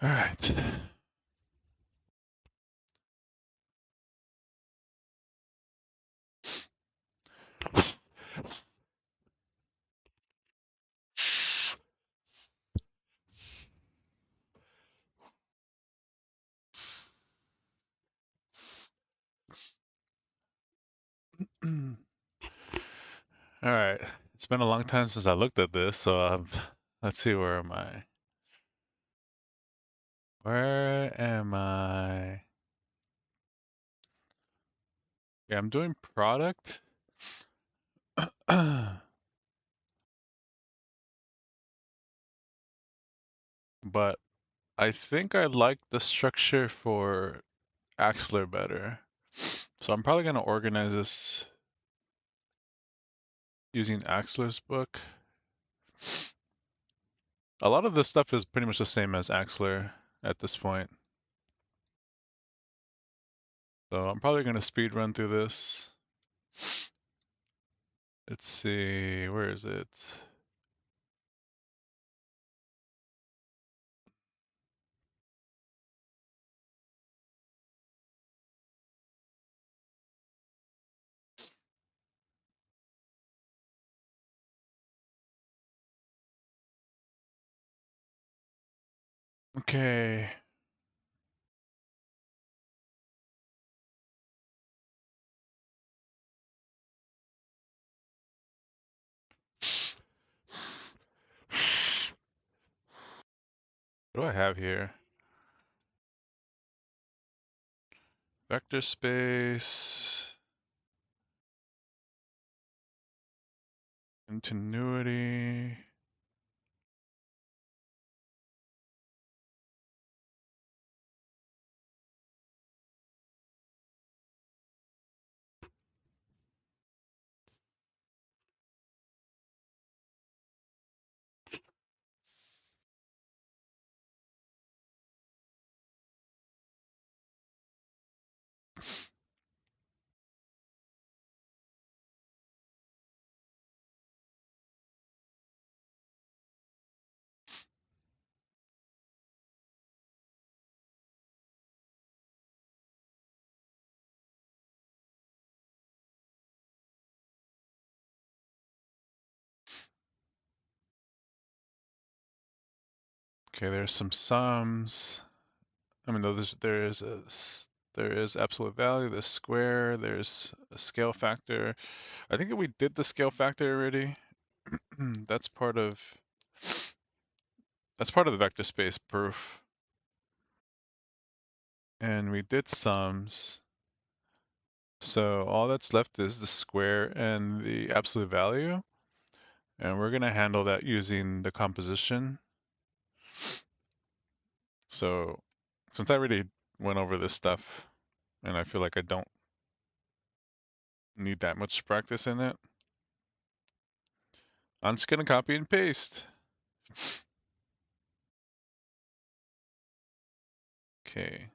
All right. All right. It's been a long time since I looked at this, so let's see, where am I? Where am I? Yeah, I'm doing product. But I think I like the structure for Axler better. So I'm probably going to organize this using Axler's book. A lot of this stuff is pretty much the same as Axler at this point. So I'm probably going to speed run through this. Let's see, where is it? Okay. What do I have here? Vector space, continuity. Okay, there's some sums. I mean, there is absolute value, there's square, there's a scale factor. I think that we did the scale factor already. That's part of the vector space proof. And we did sums. So all that's left is the square and the absolute value. And we're gonna handle that using the composition. So since I already went over this stuff and I feel like I don't need that much practice in it, I'm just gonna copy and paste. Okay.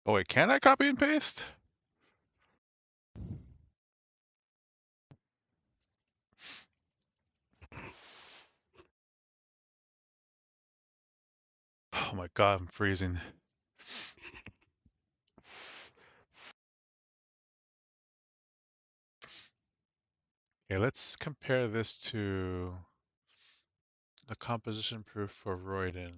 Oh wait, can I copy and paste? Oh my god, I'm freezing. Okay, let's compare this to the composition proof for Royden.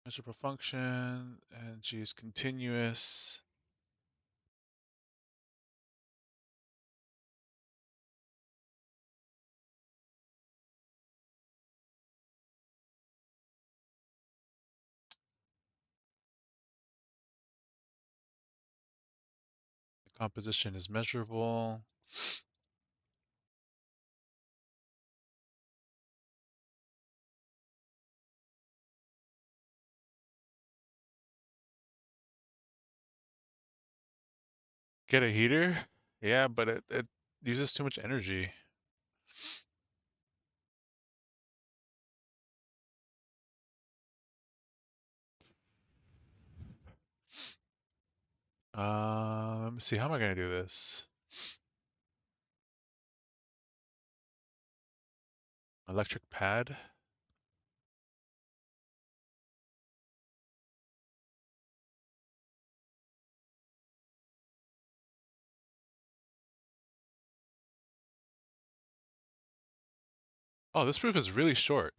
Measurable function, and G is continuous. The composition is measurable. Get a heater? Yeah, but it uses too much energy. Let me see. How am I gonna do this? Electric pad? Oh, this proof is really short.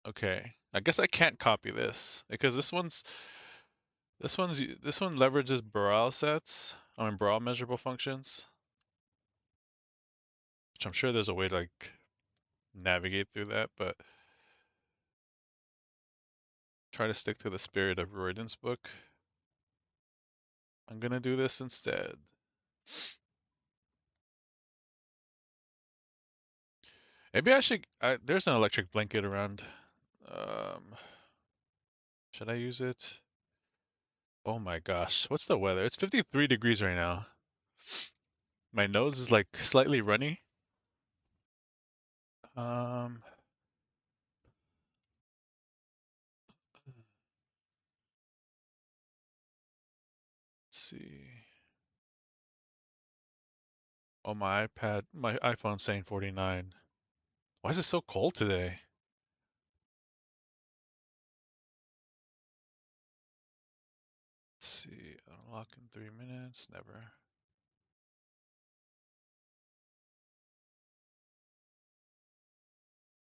Okay. I guess I can't copy this because this one leverages Borel sets. I mean Borel measurable functions, which I'm sure there's a way to like navigate through that, but try to stick to the spirit of Royden's book. I'm gonna do this instead. Maybe I should. There's an electric blanket around. Um, should I use it? Oh my gosh, what's the weather? It's 53 degrees right now. My nose is like slightly runny. Um, let's see. Oh, my iPhone's saying 49. Why is it so cold today? Let's see. Unlock in 3 minutes. Never.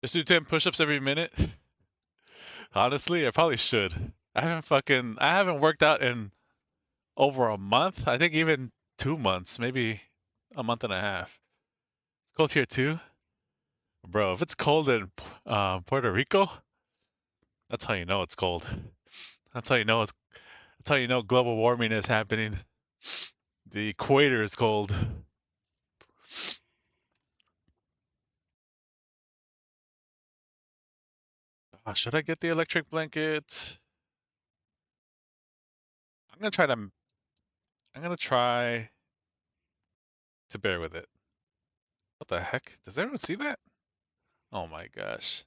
Just do 10 push-ups every minute. Honestly, I probably should. I haven't worked out in over a month. I think even 2 months, maybe a month and a half. It's cold here too, bro. If it's cold in Puerto Rico, that's how you know it's cold. That's how you know that's how you know global warming is happening. The equator is cold. Should I get the electric blanket? I'm gonna try to. I'm gonna try to bear with it. What the heck? Does everyone see that? Oh my gosh.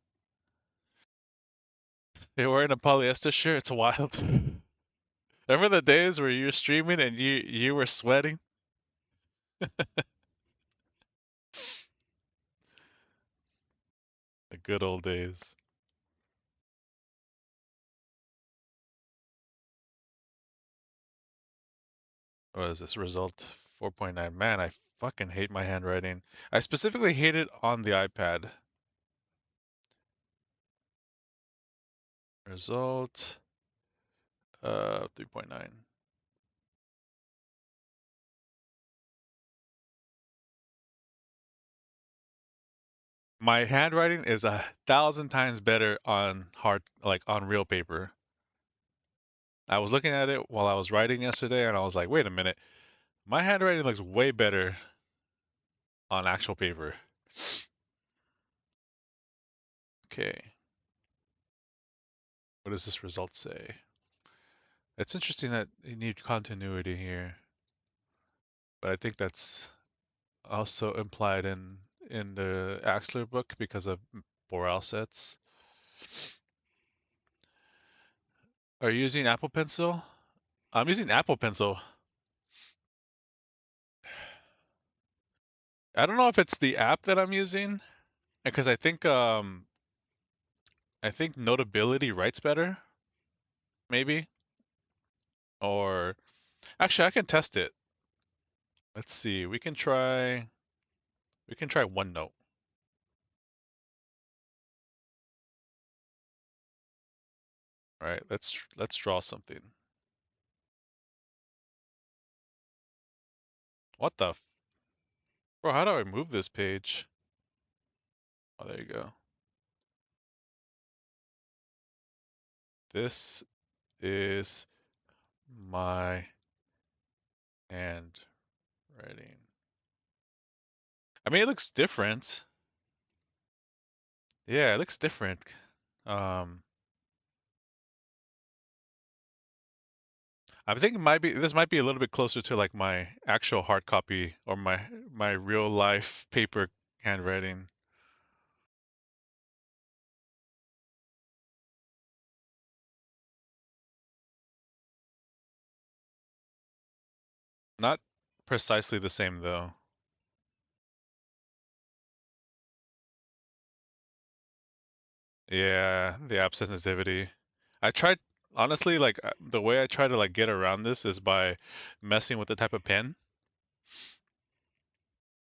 You're wearing a polyester shirt. It's wild. Remember the days where you were streaming and you were sweating? The good old days. What is this result? 4.9. Man, I fucking hate my handwriting. I specifically hate it on the iPad. Result 3.9. My handwriting is 1,000 times better on on real paper. I was looking at it while I was writing yesterday, and I was like, wait a minute, my handwriting looks way better on actual paper. Okay, what does this result say? It's interesting that you need continuity here, but I think that's also implied in the Axler book because of Borel sets. Are you using Apple Pencil? I'm using Apple Pencil. I don't know if it's the app that I'm using because I think Notability writes better, maybe. Or actually, I can test it. Let's see. We can try OneNote. All right, let's draw something. What the bro? How do I move this page? Oh, there you go. This is my handwriting. I mean, it looks different. Yeah, it looks different. Um, I think this might be a little bit closer to like my actual hard copy or my real life paper handwriting. Not precisely the same though. Yeah, the app sensitivity. I tried honestly like the way I try to like get around this is by messing with the type of pen.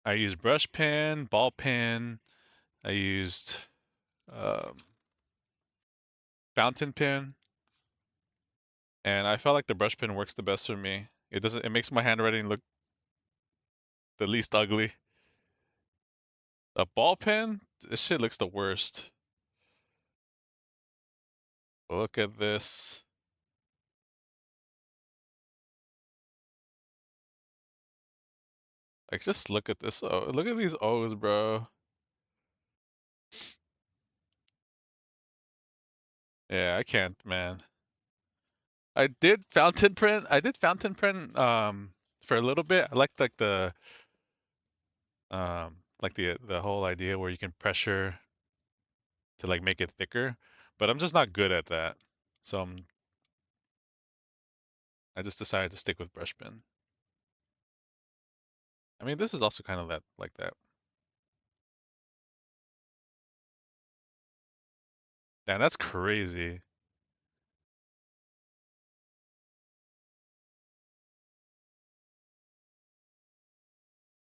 I used brush pen, ball pen. I used um, fountain pen, and I felt like the brush pen works the best for me. It doesn't. It makes my handwriting look the least ugly. A ball pen, this shit looks the worst. Look at this. Like, just look at this. Oh, look at these O's, bro. Yeah, I can't, man. I did fountain print for a little bit. I liked like the whole idea where you can pressure to like make it thicker, but I'm just not good at that. So I just decided to stick with brush pen. I mean, this is also kind of that like that. Damn, that's crazy.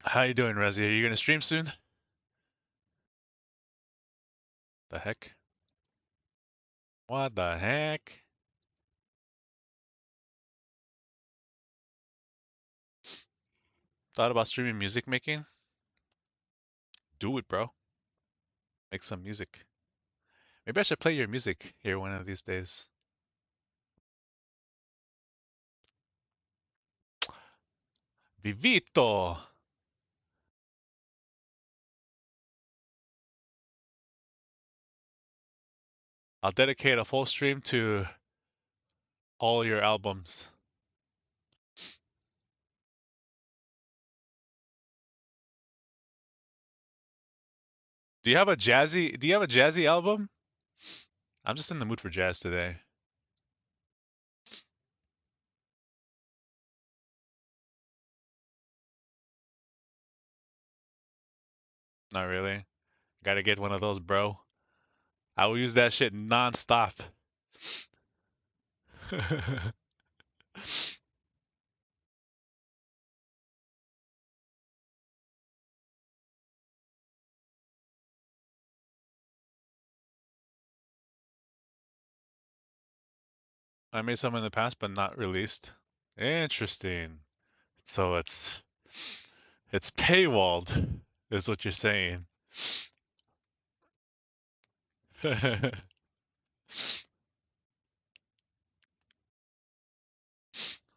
How you doing, Rezi? Are you gonna stream soon? The heck? What the heck? Thought about streaming music making? Do it, bro. Make some music. Maybe I should play your music here one of these days. Vivito! I'll dedicate a full stream to all your albums. Do you have a jazzy album? I'm just in the mood for jazz today. Not really. Gotta get one of those, bro. I will use that shit non-stop. I made some in the past, but not released. Interesting. So it's paywalled, is what you're saying.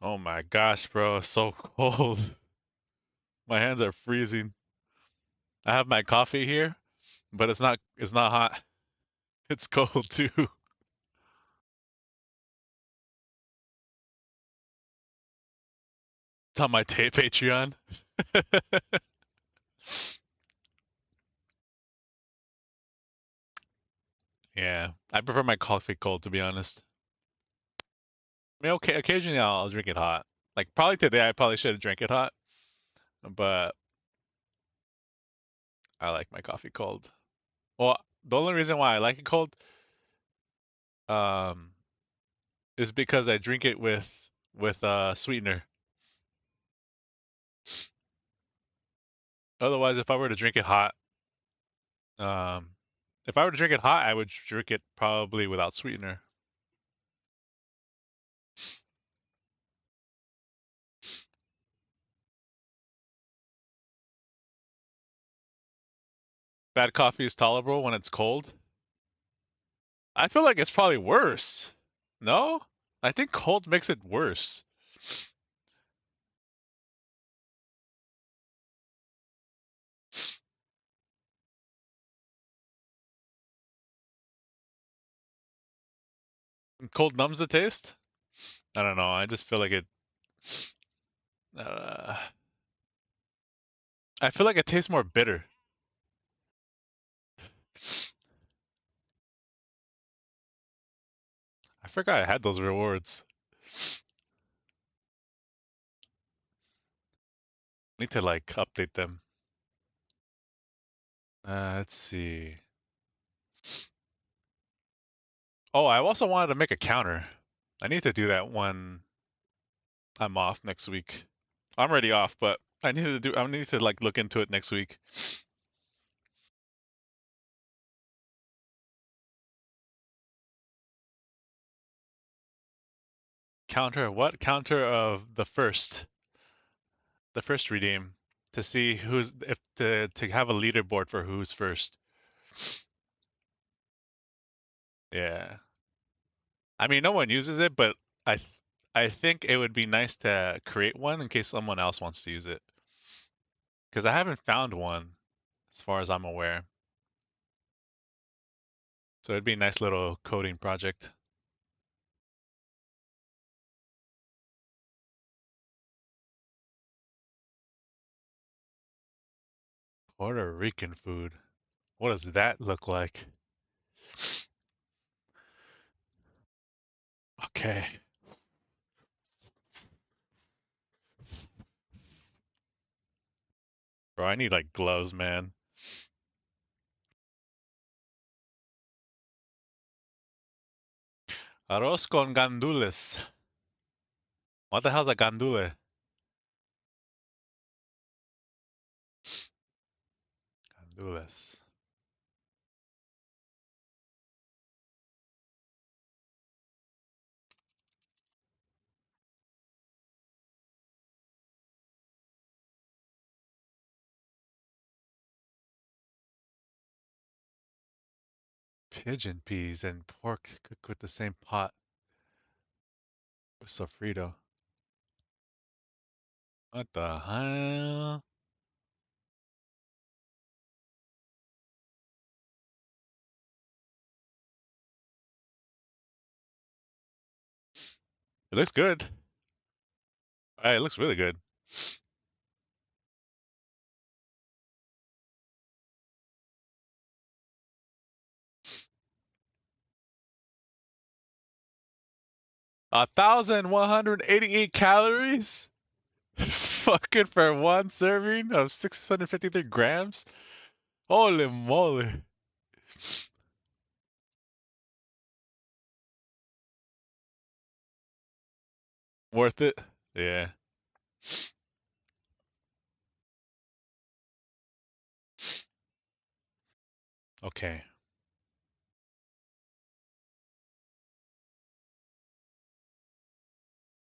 Oh my gosh, bro, so cold. My hands are freezing. I have my coffee here, but it's not hot. It's cold too. It's on my Patreon. Yeah, I prefer my coffee cold to be honest. I mean, okay, occasionally I'll drink it hot. Like probably today I probably should have drank it hot, but I like my coffee cold. Well, the only reason why I like it cold um is because I drink it with sweetener. Otherwise, um if I were to drink it hot, I would drink it probably without sweetener. Bad coffee is tolerable when it's cold. I feel like it's probably worse. No? I think cold makes it worse. Cold numbs the taste? I don't know. I just feel like it. Uh, I feel like it tastes more bitter. I forgot I had those rewards. Need to like update them. Let's see. Oh, I also wanted to make a counter. I need to do that when I'm off next week. I'm already off, but I need to do. I need to like look into it next week. Counter what? Counter of the first redeem to see who's if to have a leaderboard for who's first. Yeah. I mean, no one uses it, but I think it would be nice to create one in case someone else wants to use it. Because I haven't found one, as far as I'm aware. So it'd be a nice little coding project. Puerto Rican food. What does that look like? Okay. Bro, I need like gloves, man. Arroz con gandules. What the hell's a gandule? Gandules. Pigeon peas and pork cooked with the same pot with sofrito. What the hell? It looks good. It looks really good. A 1,188 calories? Fucking for one serving of 653 grams? Holy moly. Worth it? Yeah. Okay.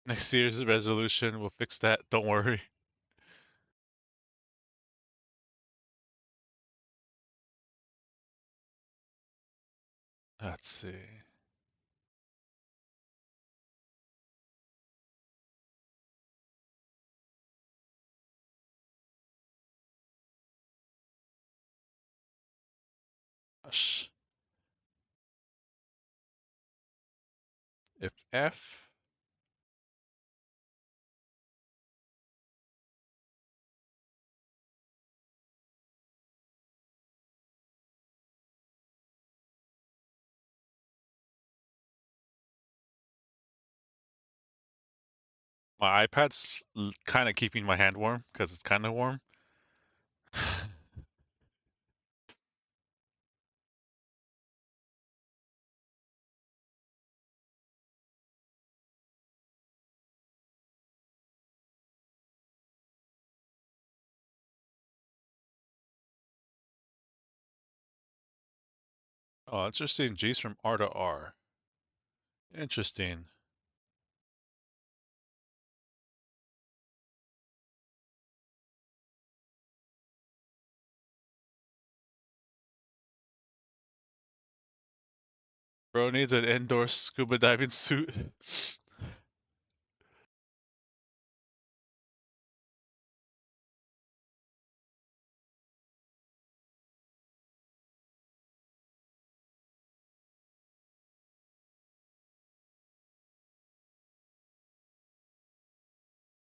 Next year's resolution, we'll fix that. Don't worry. Let's see. Gosh. If F. My iPad's kind of keeping my hand warm because it's kind of warm. Oh, interesting. G's from R to R. Interesting. Bro needs an indoor scuba diving suit.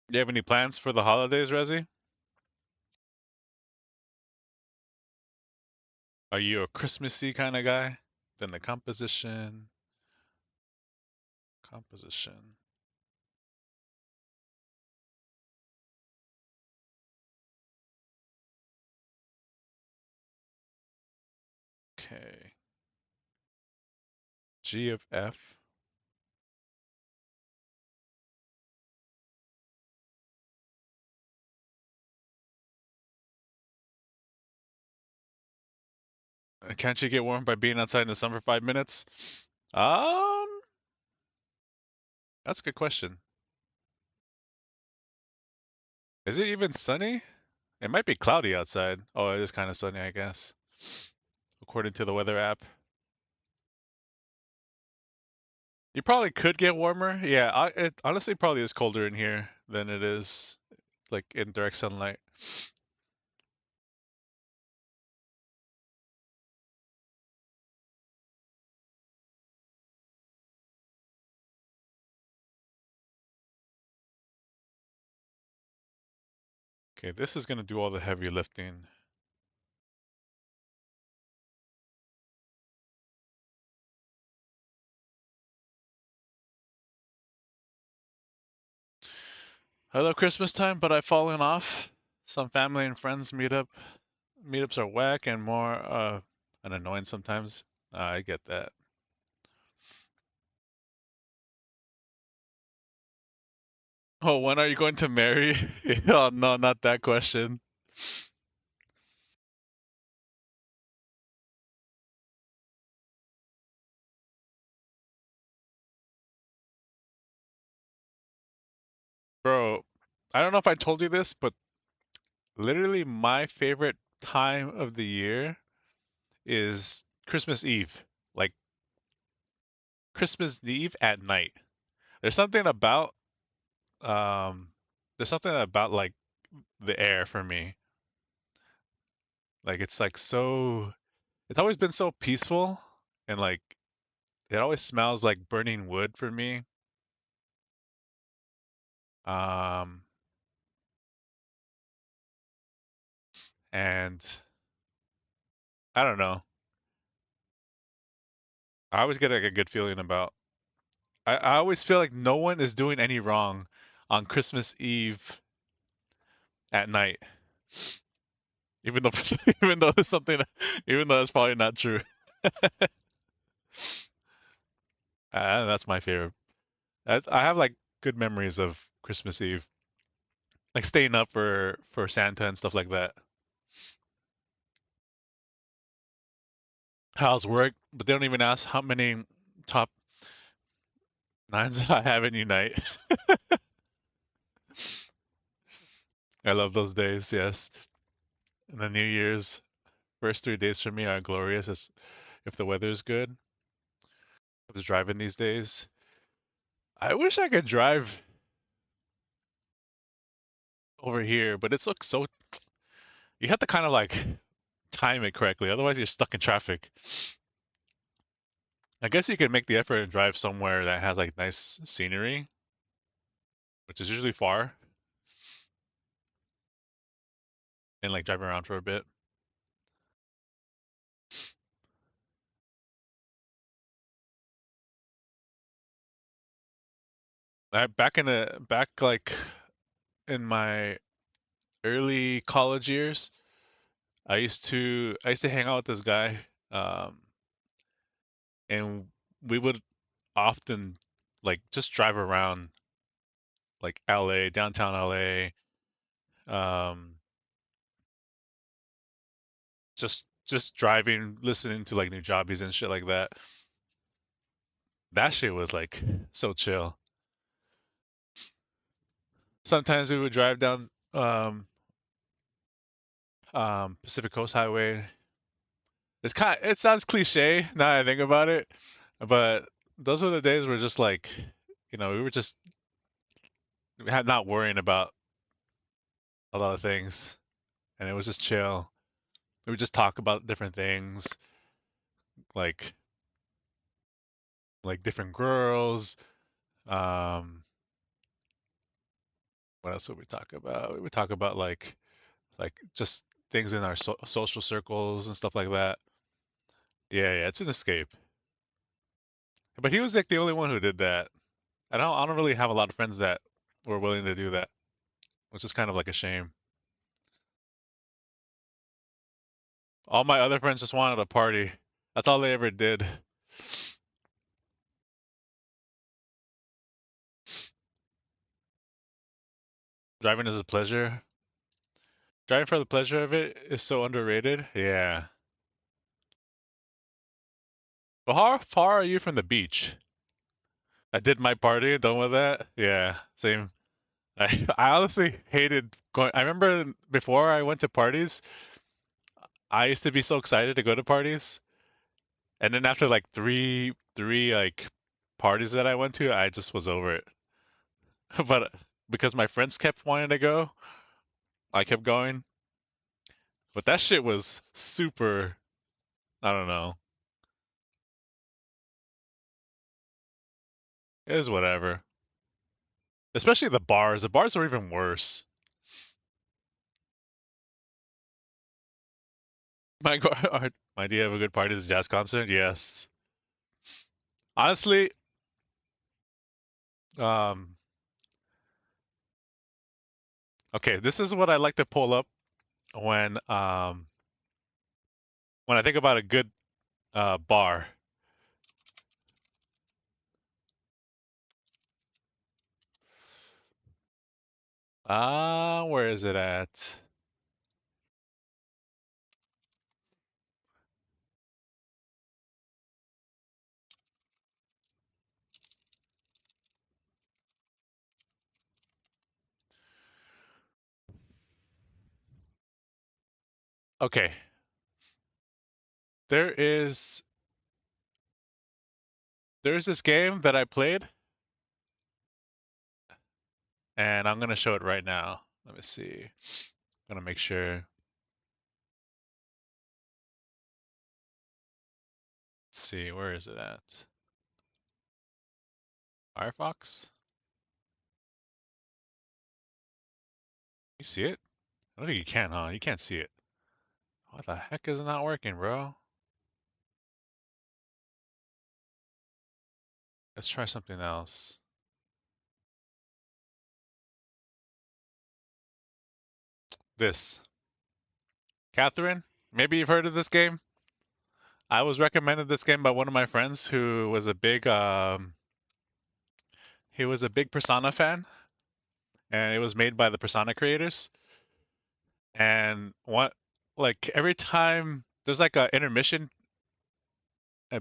Do you have any plans for the holidays, Rezi? Are you a Christmassy kind of guy? Then the composition, composition. Okay. G of F. Can't you get warm by being outside in the sun for 5 minutes? Um, that's a good question. Is it even sunny? It might be cloudy outside. Oh, it is kind of sunny, I guess, according to the weather app. You probably could get warmer. Yeah, it honestly probably is colder in here than it is like in direct sunlight. Okay, this is gonna do all the heavy lifting. I love Christmas time, but I've fallen off. Some family and friends meetups are whack and more and annoying sometimes. I get that. Oh, when are you going to marry? Oh no, not that question. Bro, I don't know if I told you this, but literally my favorite time of the year is Christmas Eve. Like Christmas Eve at night. There's something about um there's something about like the air for me. Like it's like so it's always been so peaceful and like it always smells like burning wood for me. Um and I don't know. I always get like a good feeling about I always feel like no one is doing any wrong on Christmas Eve at night. Even though even though it's something even though it's probably not true. That's my favorite. I have like good memories of Christmas Eve, like staying up for Santa and stuff like that. How's work? But they don't even ask how many top nines I have in Unite. I love those days. Yes, and the New Year's first 3 days for me are glorious. As if the weather is good. I was driving these days. I wish I could drive over here, but it's looks so. You have to kind of like time it correctly, otherwise you're stuck in traffic. I guess you can make the effort and drive somewhere that has like nice scenery, which is usually far, and like drive around for a bit. Back like in my early college years, I used to hang out with this guy, um, and we would often like just drive around like LA, downtown LA, um, just driving, listening to like new jobbies and shit like that. That shit was like so chill. Sometimes we would drive down Pacific Coast Highway. It sounds cliche now that I think about it, but those were the days where just like we were just we had not worrying about a lot of things, and it was just chill. We would just talk about different things, like different girls, um, What else would we talk about? We would talk about like just things in our social circles and stuff like that. Yeah, it's an escape. But he was like the only one who did that. I don't really have a lot of friends that were willing to do that, which is kind of like a shame. All my other friends just wanted to party. That's all they ever did. Driving is a pleasure. Driving for the pleasure of it is so underrated. Yeah. But how far are you from the beach? I did my party, done with that. Yeah, same. I honestly hated going. I remember before I went to parties, I used to be so excited to go to parties, and then after like three like parties that I went to, I just was over it. But because my friends kept wanting to go, I kept going. But that shit was super. I don't know. It was whatever. Especially the bars. The bars were even worse. My my idea of a good party is a jazz concert. Yes. Honestly, um, okay, this is what I like to pull up when I think about a good bar. Where is it at? Okay, there is there's this game that I played, and I'm gonna show it right now. Let me see. I'm gonna make sure. Let's see, where is it at? Firefox? You see it? I don't think you can, huh? You can't see it. What the heck is not working, bro? Let's try something else. This. Catherine, maybe you've heard of this game? I was recommended this game by one of my friends who was a big he was a big Persona fan, and it was made by the Persona creators. And what like every time there's like a intermission,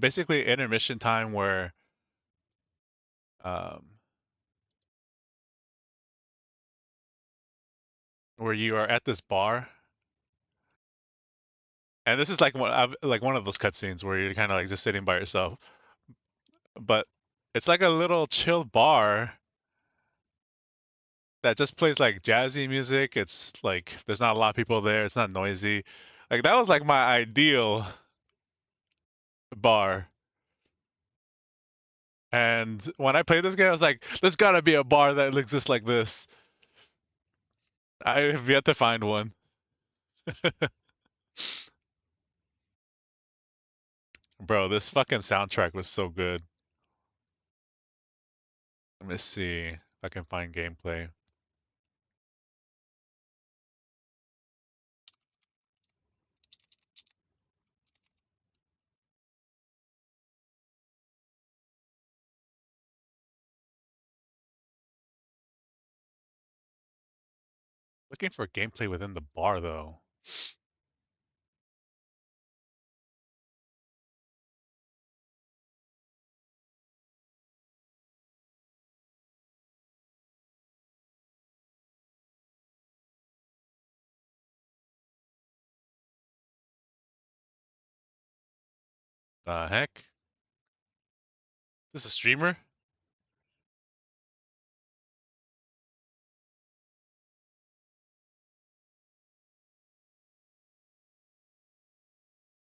basically intermission time um where you are at this bar, and this is like one of those cutscenes where you're kind of like just sitting by yourself, but it's like a little chill bar that just plays like jazzy music. It's like there's not a lot of people there. It's not noisy. Like that was like my ideal bar. And when I played this game, I was like, there's gotta be a bar that exists like this. I have yet to find one. Bro, this fucking soundtrack was so good. Let me see if I can find gameplay. Looking for gameplay within the bar though. The heck? Is this a streamer?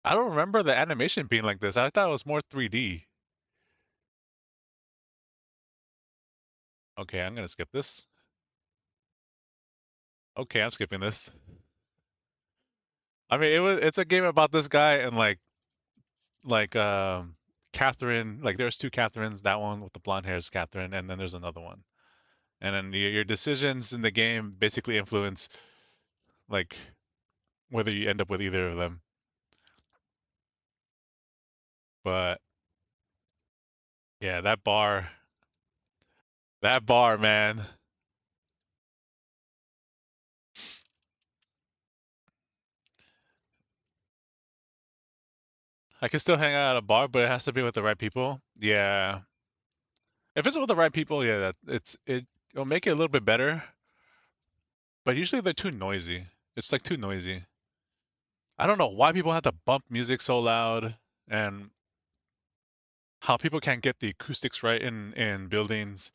I don't remember the animation being like this. I thought it was more 3D. Okay, I'm gonna skip this. Okay, I'm skipping this. I mean, it's a game about this guy and like Catherine. Like there's two Catherines. That one with the blonde hair is Catherine, and then there's another one. And then your decisions in the game basically influence like whether you end up with either of them. But yeah, that bar, man. I can still hang out at a bar, but it has to be with the right people. Yeah, if it's with the right people, yeah, it'll make it a little bit better. But usually they're too noisy. It's like too noisy. I don't know why people have to bump music so loud and how people can't get the acoustics right in buildings.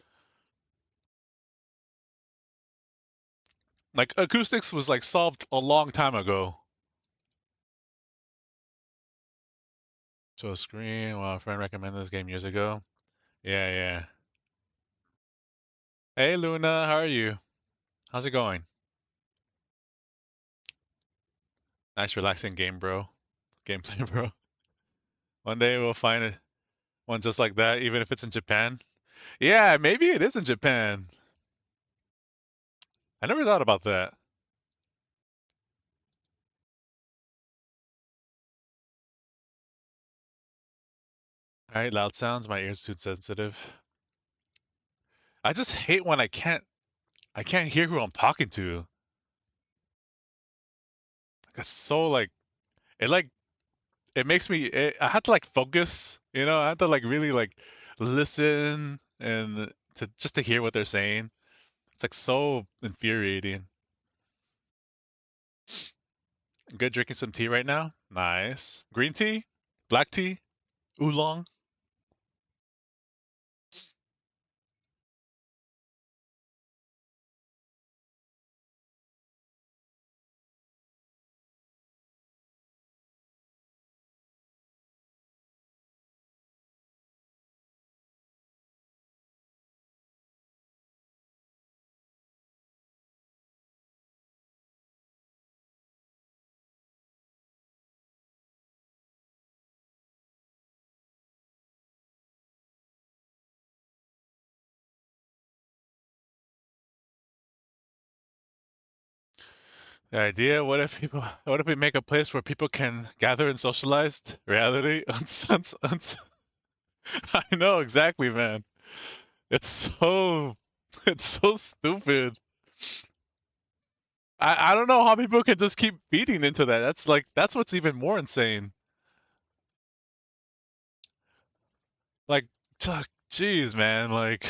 Like acoustics was like solved a long time ago. So screen, well, a friend recommended this game years ago. Yeah, yeah. Hey Luna, how are you? How's it going? Nice relaxing game, bro. Gameplay, bro. One day we'll find one just like that, even if it's in Japan. Yeah, maybe it is in Japan. I never thought about that. All right, loud sounds. My ears too sensitive. I just hate when I can't hear who I'm talking to. It's so like it like it makes me. I have to like focus. I have to like really like listen and to just to hear what they're saying. It's like so infuriating. Good drinking some tea right now. Nice. Green tea, black tea, oolong. The idea, what if we make a place where people can gather in socialized reality? I know exactly, man. It's so, it's so stupid. I don't know how people can just keep feeding into that. That's what's even more insane. Like, jeez, man. Like,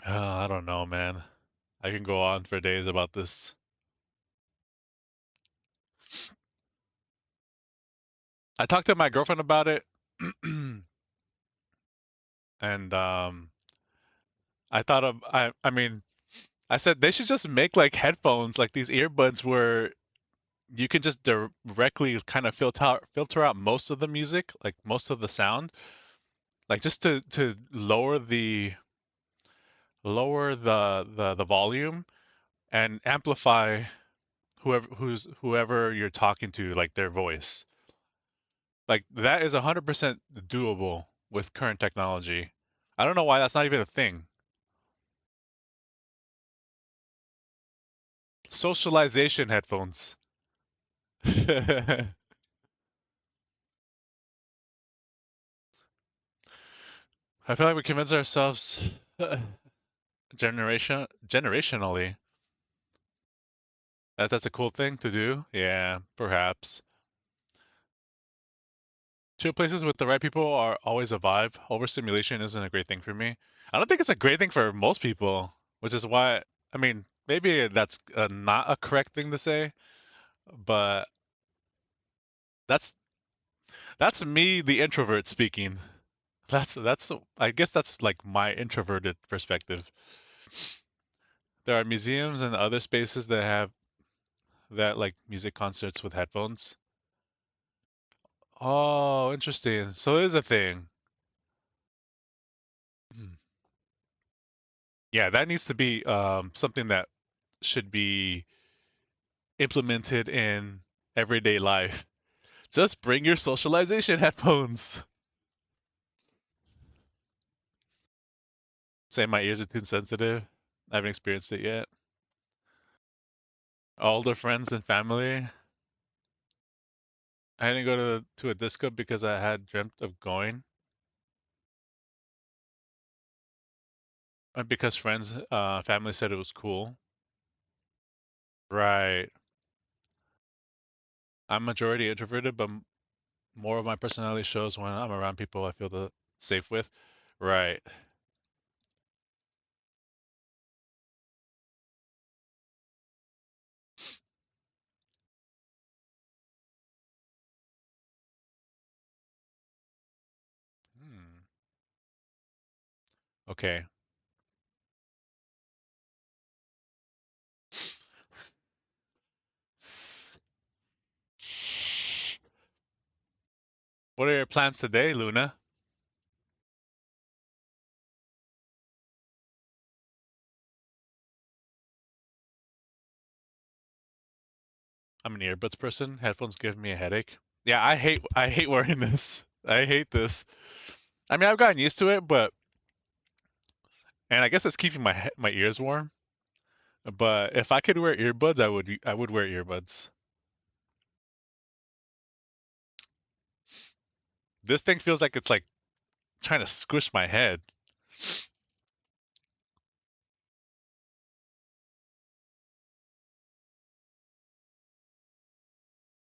I don't know, man. I can go on for days about this. I talked to my girlfriend about it, and I thought of I mean I said they should just make like headphones, like these earbuds where you can just directly kind of filter out most of the music, like most of the sound, like just to lower the volume and amplify whoever you're talking to, like their voice. Like that is 100% doable with current technology. I don't know why that's not even a thing. Socialization headphones. I feel like we convince ourselves generationally that's a cool thing to do. Yeah, perhaps. Chill places with the right people are always a vibe. Overstimulation isn't a great thing for me. I don't think it's a great thing for most people, which is why I mean maybe that's not a correct thing to say, but that's that's me, the introvert speaking. That's I guess that's like my introverted perspective. There are museums and other spaces that have that like music concerts with headphones. Oh, interesting. So it is a thing. Hmm. Yeah, that needs to be something that should be implemented in everyday life. Just bring your socialization headphones. Say my ears are too sensitive. I haven't experienced it yet. All the friends and family. I didn't go to a disco because I had dreamt of going, and because friends, family said it was cool. Right. I'm majority introverted, but more of my personality shows when I'm around people I feel safe with. Right. Hmm. Okay. What are your plans today, Luna? I'm an earbuds person. Headphones give me a headache. Yeah, I hate wearing this. I hate this. I mean, I've gotten used to it, but and I guess it's keeping my ears warm. But if I could wear earbuds, I would wear earbuds. This thing feels like it's like trying to squish my head.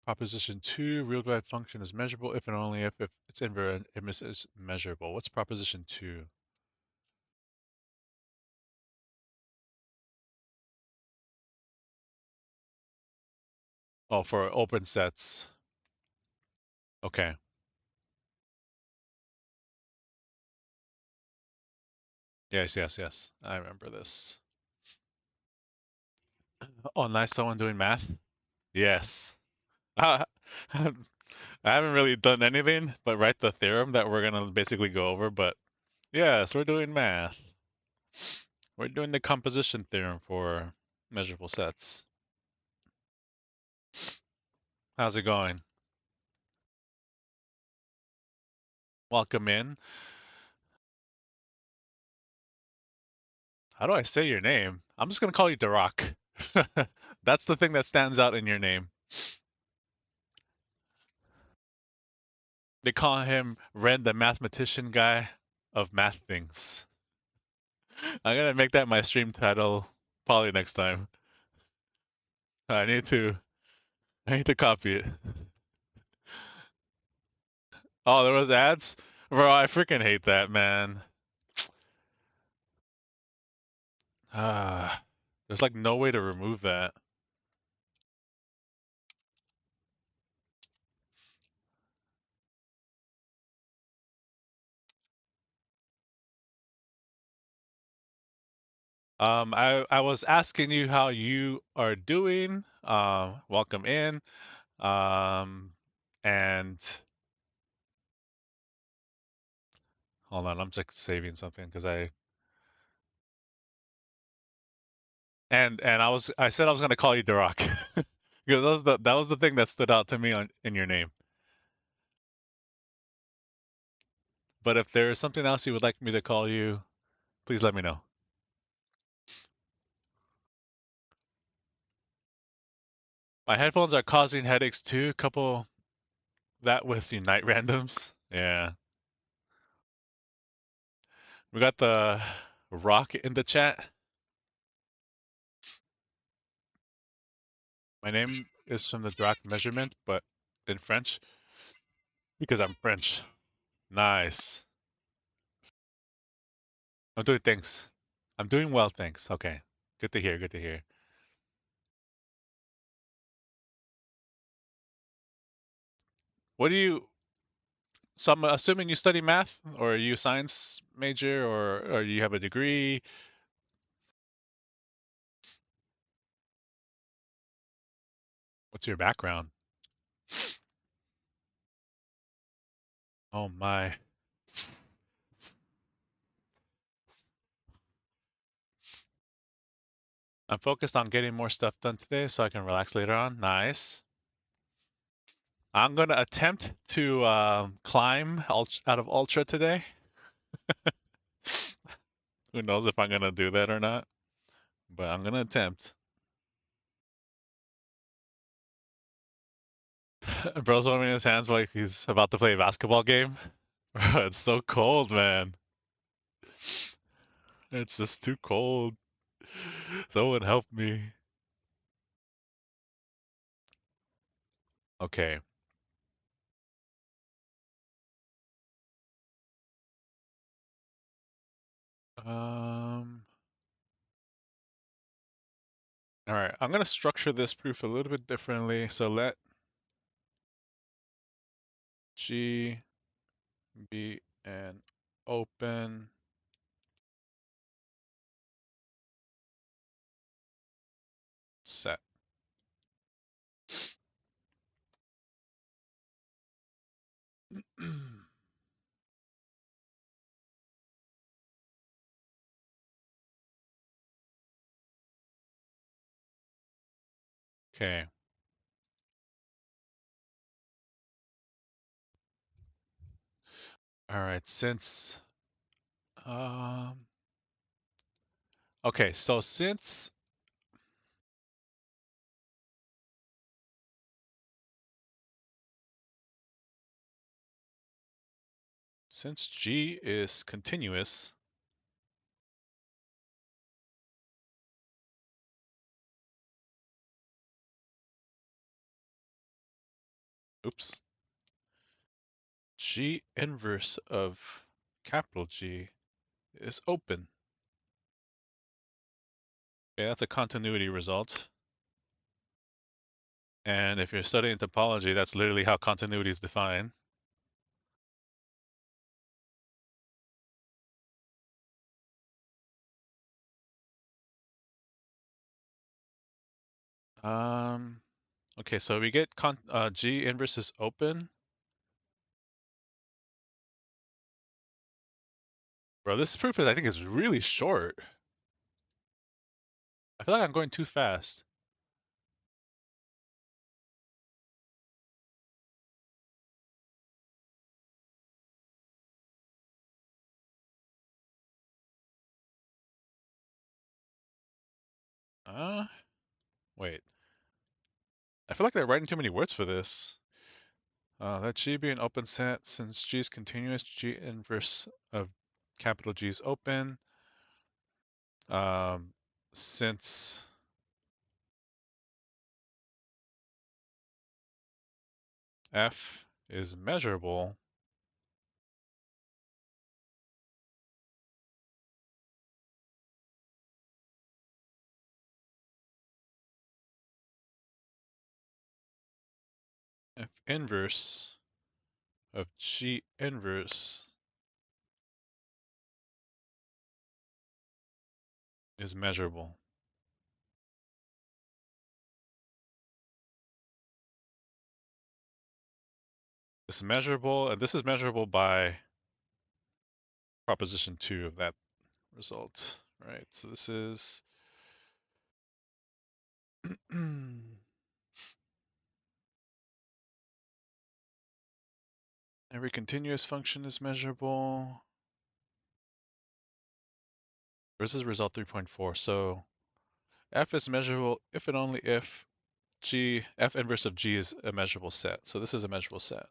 Proposition 2, real divide function is measurable if and only if its invariant is measurable. What's proposition 2? Oh, for open sets. Okay. Yes, yes, yes. I remember this. Oh, nice. Someone doing math? Yes. I haven't really done anything but write the theorem that we're going to basically go over, but yes, we're doing math. We're doing the composition theorem for measurable sets. How's it going? Welcome in. How do I say your name? I'm just going to call you Darak. That's the thing that stands out in your name. They call him Ren, the mathematician guy of math things. I'm gonna make that my stream title probably next time. I need to I need to copy it. Oh, there was ads? Bro, I freaking hate that, man. Ah, there's like no way to remove that. I was asking you how you are doing. Welcome in. Um, and hold on, I'm just saving something because I said I was gonna call you Duroc because that was the thing that stood out to me in your name. But if there is something else you would like me to call you, please let me know. My headphones are causing headaches too. Couple that with the night randoms. Yeah. We got the rock in the chat. My name is from the Drac measurement, but in French because I'm French. Nice. I'm doing thanks. I'm doing well, thanks. Okay. Good to hear. Good to hear. What do you? So I'm assuming you study math, or are you a science major, or you have a degree? What's your background? Oh my. I'm focused on getting more stuff done today so I can relax later on. Nice. I'm gonna attempt to climb out of Ultra today. Who knows if I'm gonna do that or not, but I'm gonna attempt. Bro's warming his hands like he's about to play a basketball game. It's so cold, man. It's just too cold. Someone help me. Okay. Um. All right. I'm gonna structure this proof a little bit differently. So let G be an open set. Okay. All right. Um. Okay. So since G is continuous, oops, G inverse of capital G is open. Okay, that's a continuity result. And if you're studying topology, that's literally how continuity is defined. Um, okay, so we get G inverse is open. Bro, this proof I think is really short. I feel like I'm going too fast. Uh, wait. I feel like they're writing too many words for this. Let G be an open set since G is continuous. G inverse of capital G is open. Um, since F is measurable, F inverse of G inverse is measurable. This is measurable, and this is measurable by proposition 2 of that result, right? So this is every continuous function is measurable. This is result 3.4. So F is measurable if and only if F inverse of G is a measurable set. So this is a measurable set.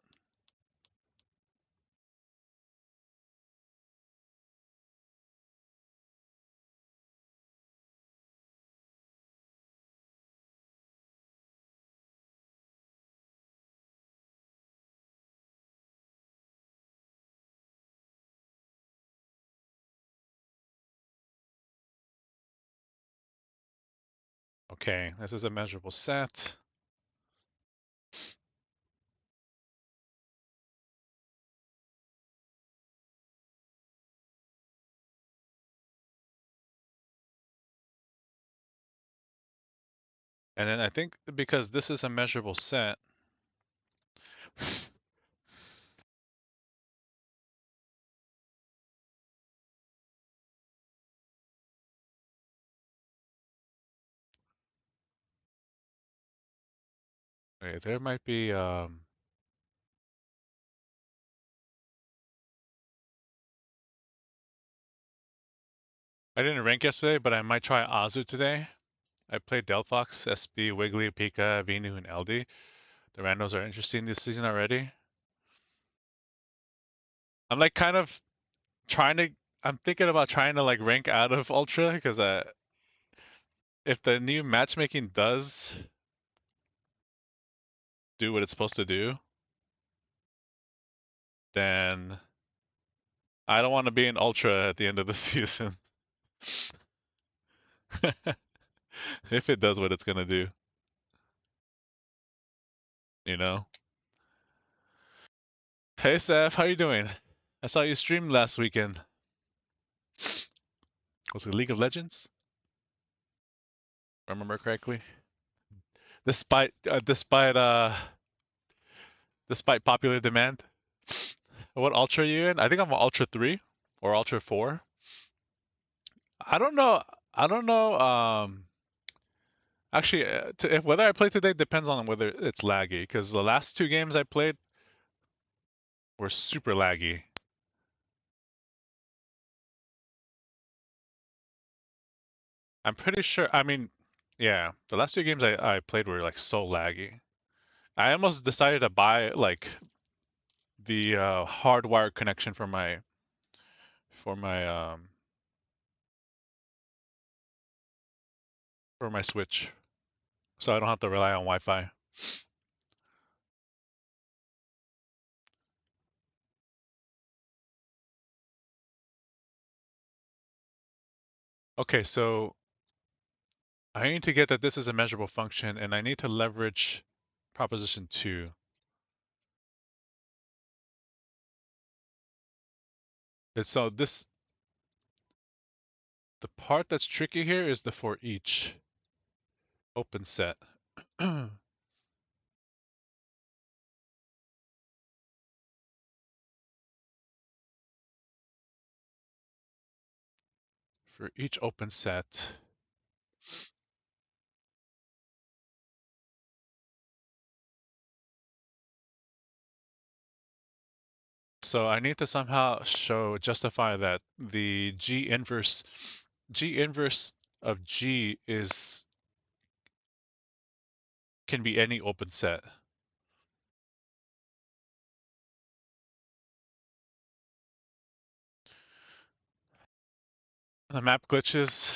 Okay, this is a measurable set. And then I think because this is a measurable set, Wait, there might be I didn't rank yesterday, but I might try Azu today. I played Delphox, SB, Wiggly, Pika, Venu, and LD. The randos are interesting this season already. I'm like kind of trying to. I'm thinking about trying to like rank out of Ultra because if the new matchmaking does do what it's supposed to do, then I don't want to be an Ultra at the end of the season. If it does what it's gonna do, you know. Hey Seth, how you doing? I saw you stream last weekend. Was it League of Legends? If I remember correctly. Despite popular demand. What ultra are you in? I think I'm ultra 3 or ultra 4. I don't know. I don't know. Actually, if whether I play today depends on whether it's laggy. Because the last two games I played were super laggy. I'm pretty sure. I mean, yeah, the last two games I played were like so laggy. I almost decided to buy like the hardwired connection for my um for my Switch, so I don't have to rely on Wi-Fi. Okay, so I need to get that this is a measurable function, and I need to leverage proposition 2. And so the part that's tricky here is the for each open set. For each open set, so I need to somehow justify that the G inverse of G is can be any open set. The map glitches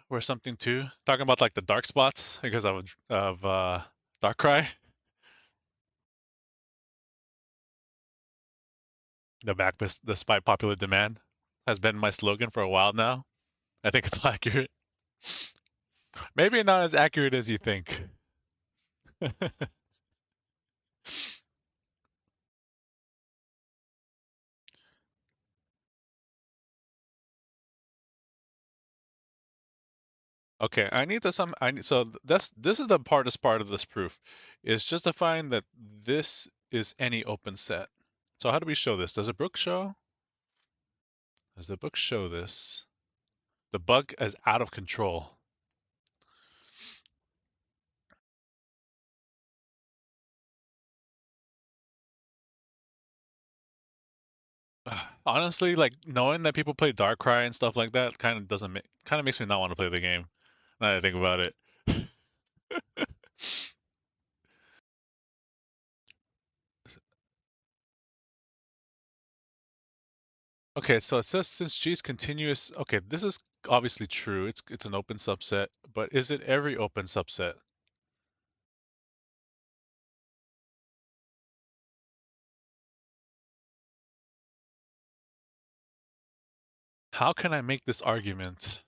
were something too. Talking about like the dark spots because of Darkrai. The back despite popular demand has been my slogan for a while now. I think it's accurate. Maybe not as accurate as you think. Okay, I need to some I need, so this is the hardest part of this proof is justifying that this is any open set. So how do we show this? Does the book show? Does the book show this? The bug is out of control. Honestly, like knowing that people play Darkrai and stuff like that kind of doesn't kind of makes me not want to play the game. Now that I think about it. Okay, so it says since G is continuous. Okay, this is obviously true. It's an open subset, but is it every open subset? How can I make this argument?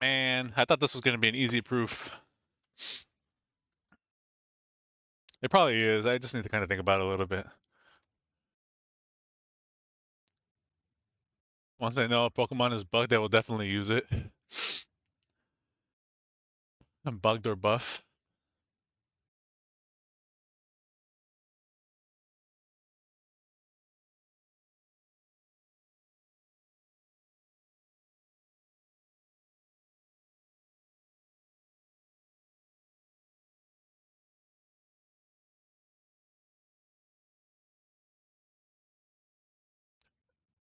Man, I thought this was going to be an easy proof. It probably is. I just need to kind of think about it a little bit. Once I know a Pokemon is bugged, I will definitely use it. I'm bugged or buff.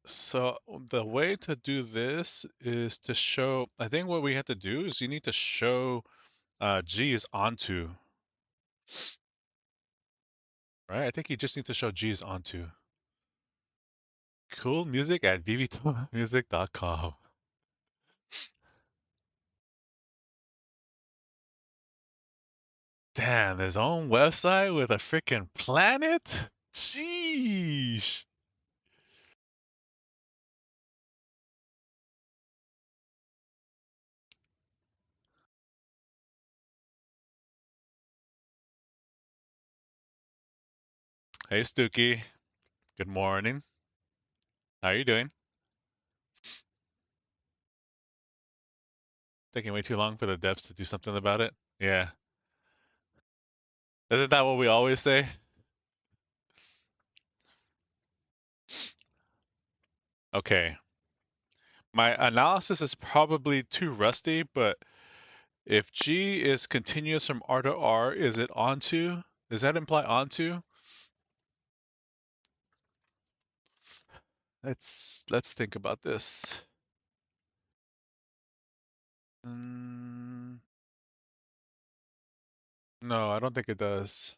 So the way to do this is to show, I think what we have to do is you need to show G is onto, right? I think you just need to show G is onto. Cool music at vvmusic.com. Damn, his own website with a freaking planet? Jeez. Hey, Stooky. Good morning. How are you doing? Taking way too long for the devs to do something about it? Yeah. Isn't that what we always say? Okay. My analysis is probably too rusty, but if G is continuous from R to R, is it onto? Does that imply onto? Let's think about this. Mm, no, I don't think it does.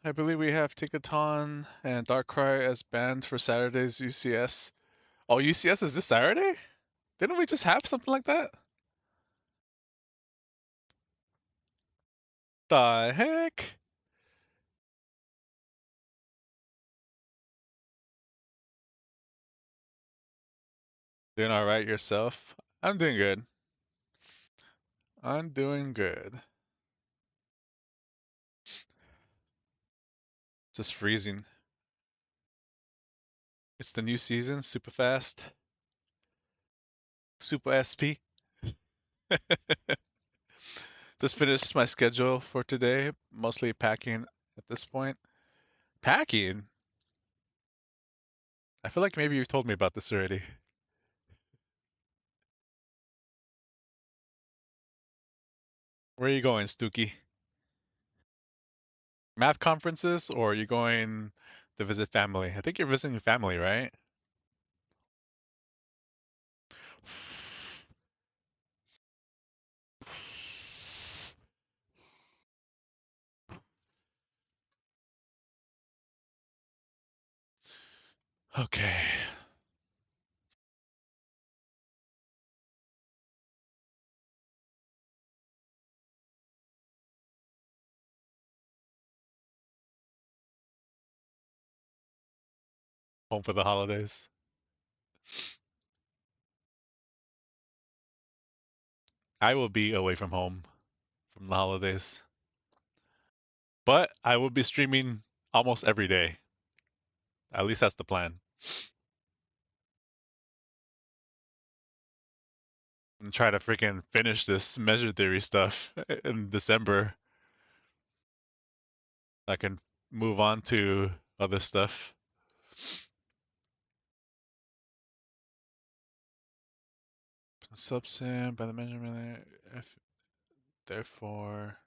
I believe we have Tinkaton and Darkrai as banned for Saturday's UCS. Oh, UCS is this Saturday? Didn't we just have something like that? The heck? Doing all right yourself? I'm doing good. I'm doing good. Just freezing. It's the new season, super fast, super SP. Just finished my schedule for today, mostly packing at this point. Packing? I feel like maybe you've told me about this already. Where are you going, Stooky? Math conferences, or are you going to visit family? I think you're visiting family, right? Okay. Home for the holidays. I will be away from home from the holidays, but I will be streaming almost every day. At least that's the plan. And try to freaking finish this measure theory stuff in December. I can move on to other stuff. Subsim by the measurement, if therefore.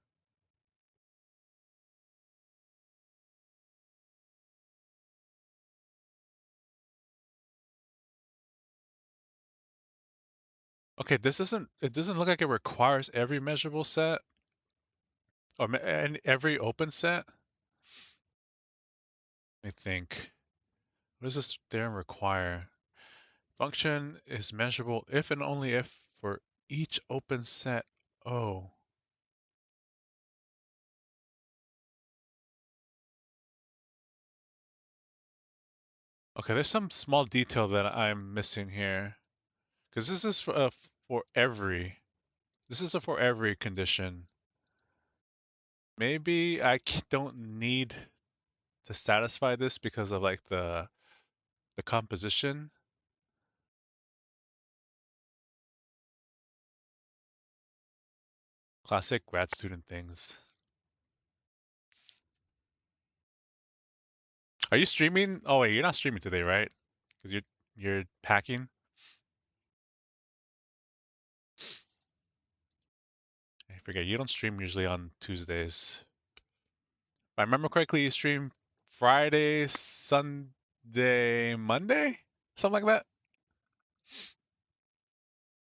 Okay, this isn't. It doesn't look like it requires every measurable set or and every open set. Let me think. What does this theorem require? Function is measurable if and only if for each open set O. Okay, there's some small detail that I'm missing here. Because this is for every. This is a for every condition. Maybe don't need to satisfy this because of like the composition. Classic grad student things. Are you streaming? Oh wait, you're not streaming today, right? Because you're packing. I forget you don't stream usually on Tuesdays. If I remember correctly, you stream Friday, Sunday, Monday, something like that.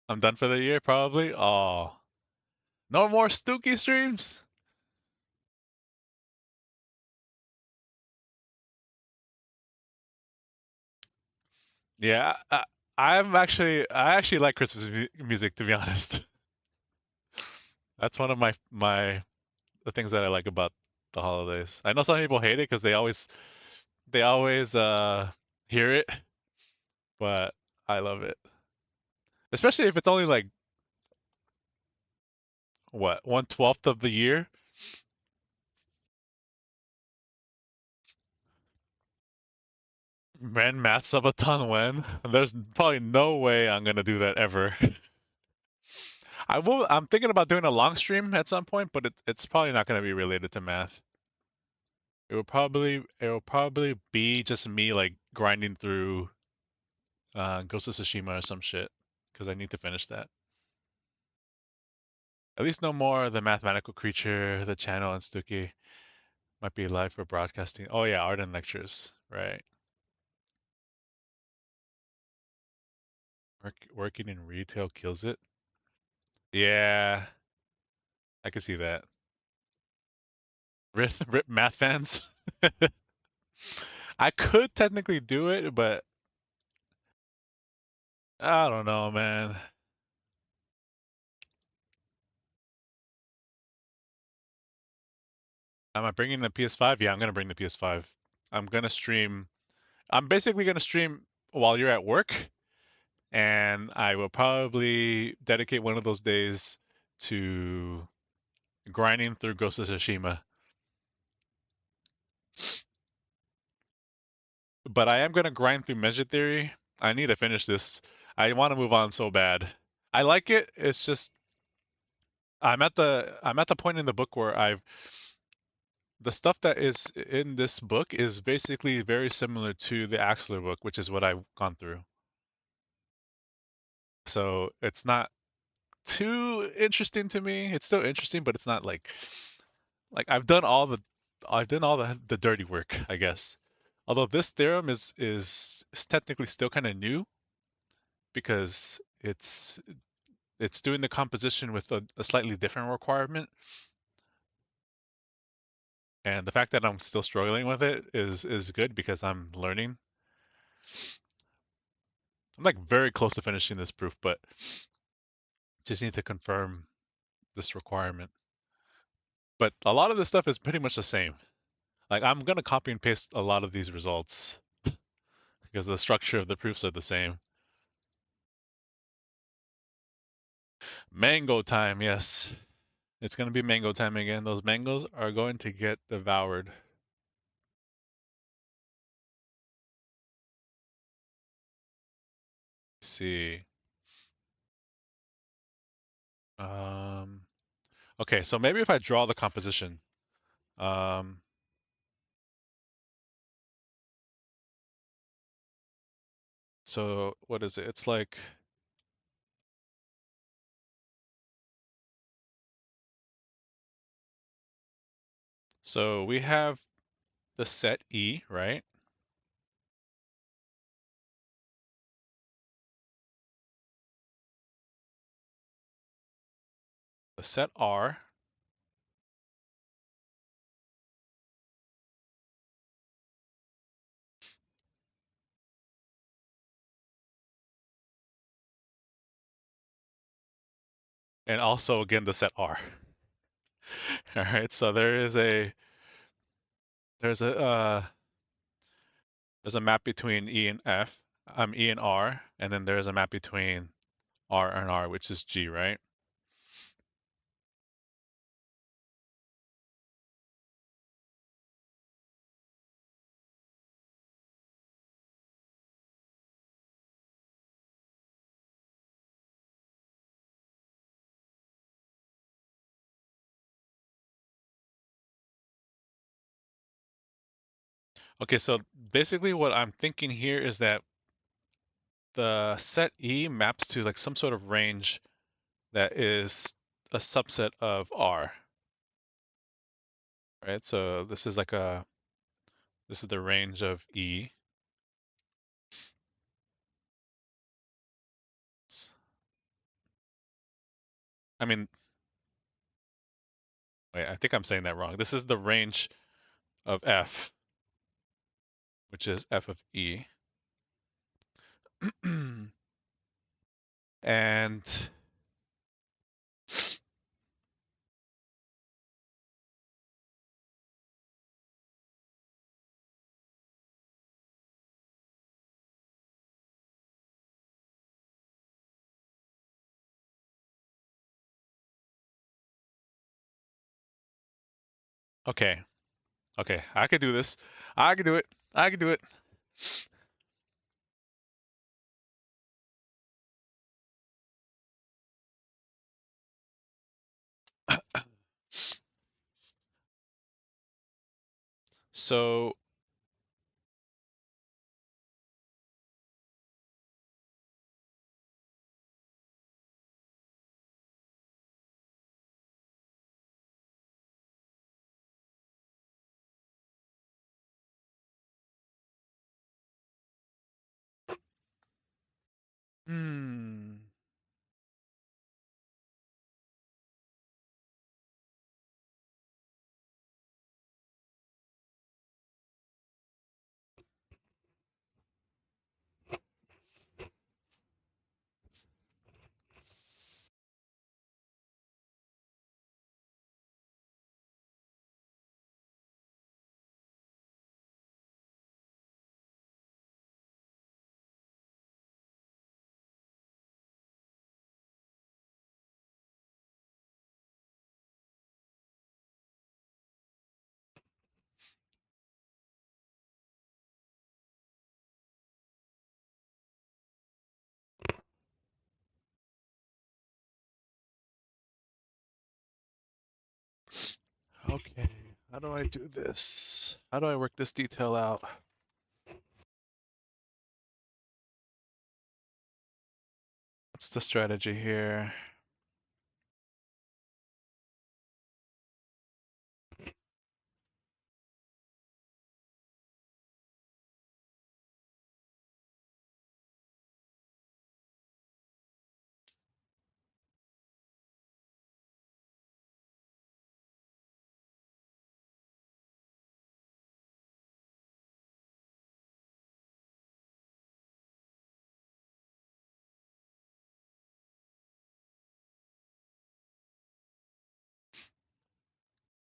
I'm done for the year, probably. Oh, no more Stooky streams. Yeah, I actually like Christmas music, to be honest. That's one of my the things that I like about the holidays. I know some people hate it because they always hear it, but I love it. Especially if it's only like what 1/12 of the year. Man, Matt Sabaton when? There's probably no way I'm gonna do that ever. I will. I'm thinking about doing a long stream at some point, but it's probably not gonna be related to math. It will probably be just me like grinding through Ghost of Tsushima or some shit because I need to finish that. At least no more the mathematical creature, the channel, and Stuki might be live for broadcasting. Oh yeah, art and lectures, right? Working in retail kills it. Yeah, I can see that. Rip math fans. I could technically do it, but I don't know, man. Am I bringing the PS5? Yeah, I'm gonna bring the PS5. I'm gonna stream. I'm basically gonna stream while you're at work, and I will probably dedicate one of those days to grinding through Ghost of Tsushima. But I am gonna grind through Measure Theory. I need to finish this. I want to move on so bad. I like it. It's just I'm at the point in the book where I've the stuff that is in this book is basically very similar to the Axler book, which is what I've gone through. So it's not too interesting to me. It's still interesting, but it's not like I've done all the dirty work, I guess. Although this theorem is technically still kind of new because it's doing the composition with a slightly different requirement, and the fact that I'm still struggling with it is good because I'm learning. I'm like very close to finishing this proof, but just need to confirm this requirement. But a lot of this stuff is pretty much the same. Like I'm gonna copy and paste a lot of these results because the structure of the proofs are the same. Mango time, yes. It's gonna be mango time again. Those mangoes are going to get devoured. Let's see. Um, okay, so maybe if I draw the composition. Um, so what is it? It's like so we have the set E, right? The set R, and also again the set R. All right, so there's a there's a map between E and F, E and R, and then there's a map between R and R, which is G, right? Okay, so basically what I'm thinking here is that the set E maps to like some sort of range that is a subset of R, right? So this is the range of E. I mean, wait, I think I'm saying that wrong. This is the range of F, which is F of E. And okay, okay, I could do this. I could do it. I could do it. So, hmm. Okay, how do I do this? How do I work this detail out? What's the strategy here?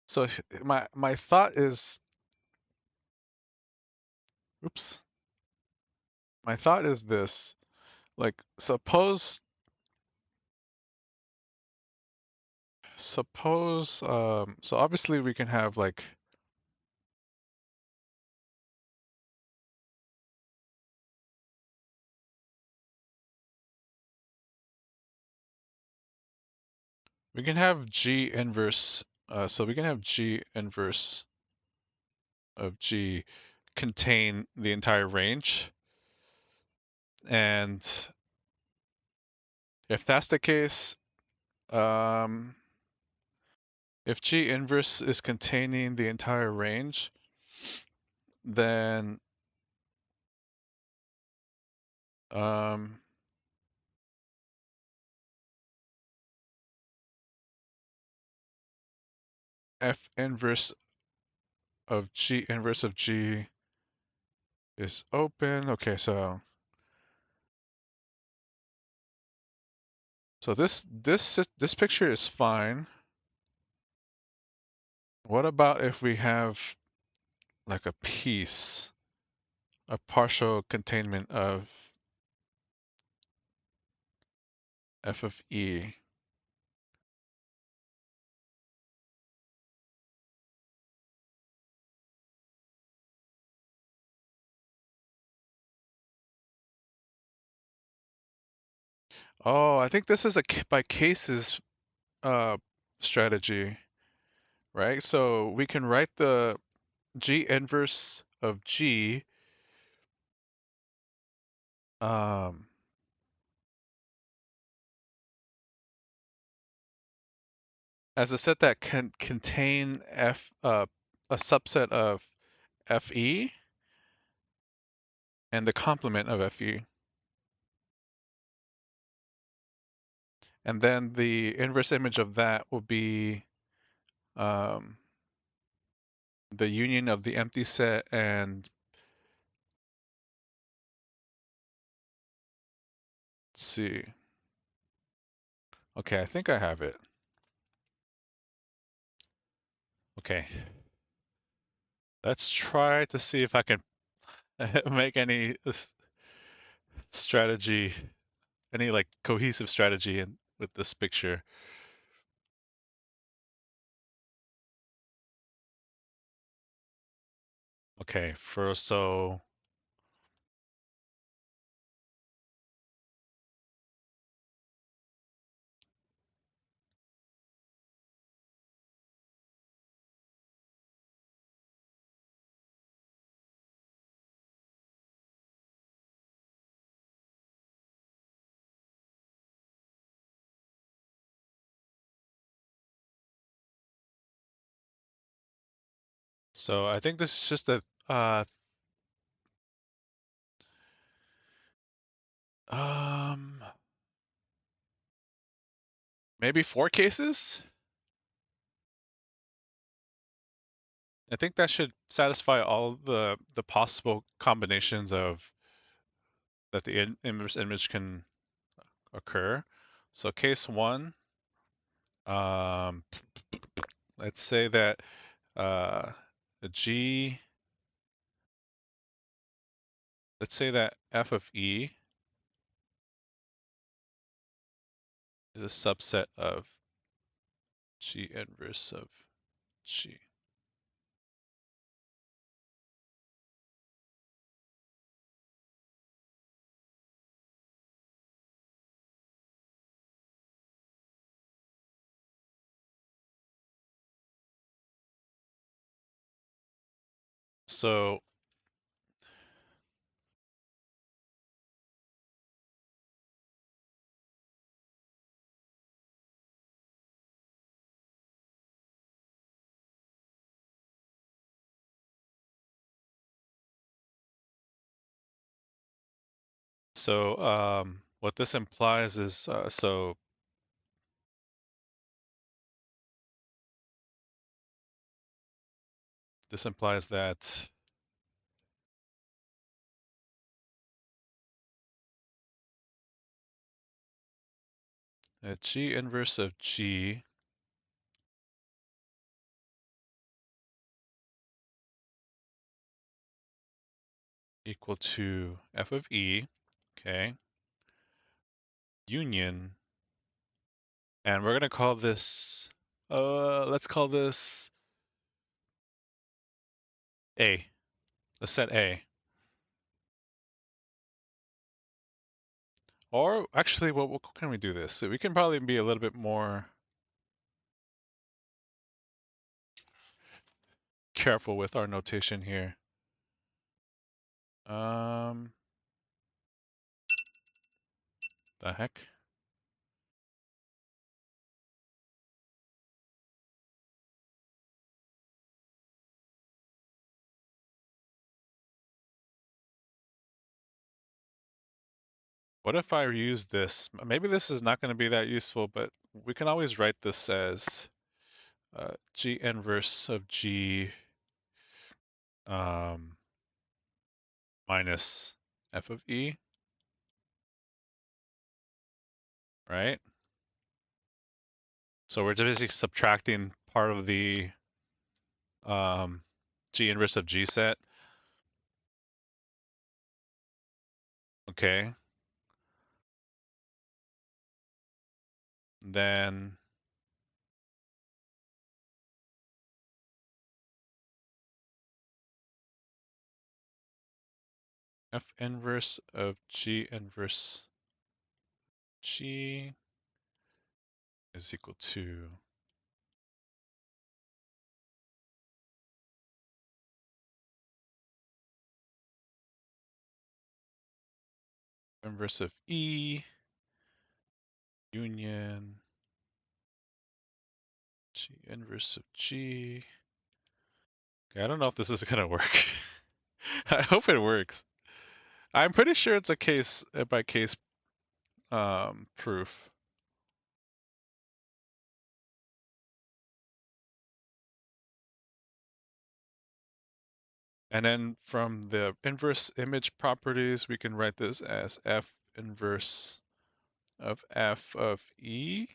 So my thought is, oops. My thought is this, like suppose so obviously we can have like we can have G inverse so we can have G inverse of G contain the entire range. And if that's the case, um if G inverse is containing the entire range, then um F inverse of G is open. Okay, so this picture is fine. What about if we have like a piece a partial containment of f of e. Oh, I think this is a by cases strategy, right? So we can write the G inverse of G um, as a set that can contain a subset of Fe and the complement of Fe. And then the inverse image of that will be um, the union of the empty set and let's see. Okay, I think I have it. Okay, let's try to see if I can make any strategy, any like cohesive strategy with this picture. Okay, first, so I think this is just a um maybe 4 cases. I think that should satisfy all the possible combinations of that the inverse image can occur. So case one, um, let's say that uh, G, let's say that f of E is a subset of G inverse of G. So what this implies is so this implies that G inverse of G equal to f of E, okay, union, and we're gonna call this, let's call this A, the set A. Or actually, what can we do this? So we can probably be a little bit more careful with our notation here. Um, the heck? What if I use this? Maybe this is not going to be that useful, but we can always write this as G inverse of G um, minus f of E, right? So we're just basically subtracting part of the um, G inverse of G set. Okay. Then F inverse of G inverse G is equal to inverse of E union G inverse of G. Okay, I don't know if this is gonna work. I hope it works. I'm pretty sure it's a case by case proof. And then from the inverse image properties, we can write this as F inverse of F of E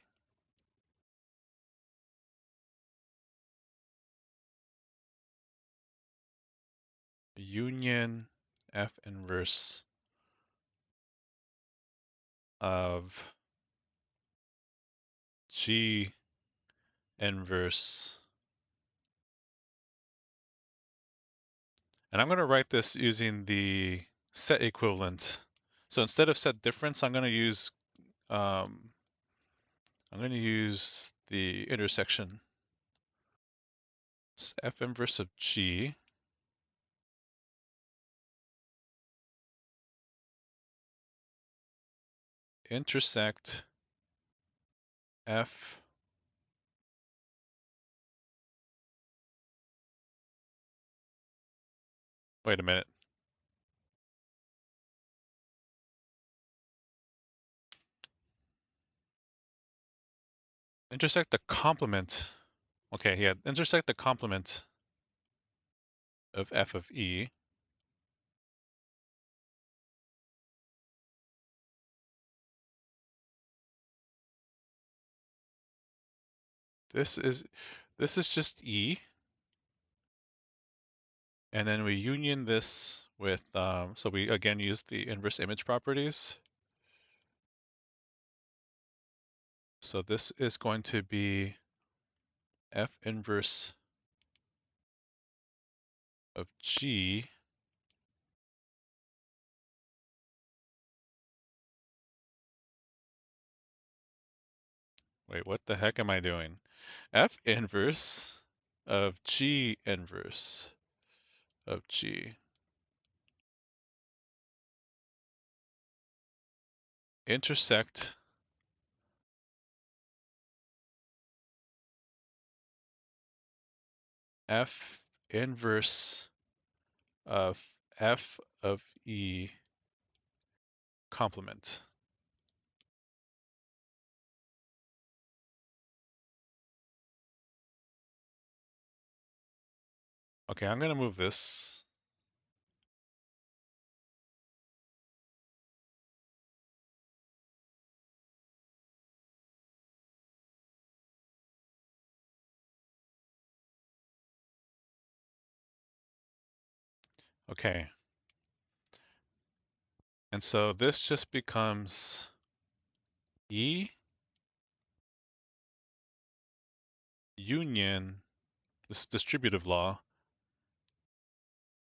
union F inverse of G inverse. And I'm going to write this using the set equivalent. So instead of set difference, um, I'm going to use the intersection. It's F inverse of G intersect F. Wait a minute. Intersect the complement. Okay, yeah, intersect the complement of F of E. This is just E, and then we union this with so we again use the inverse image properties. So this is going to be F inverse of G Wait, what the heck am I doing? F inverse of G inverse of G intersect F inverse of F of E complement. Okay, I'm going to move this. Okay. And so this just becomes E union, this distributive law,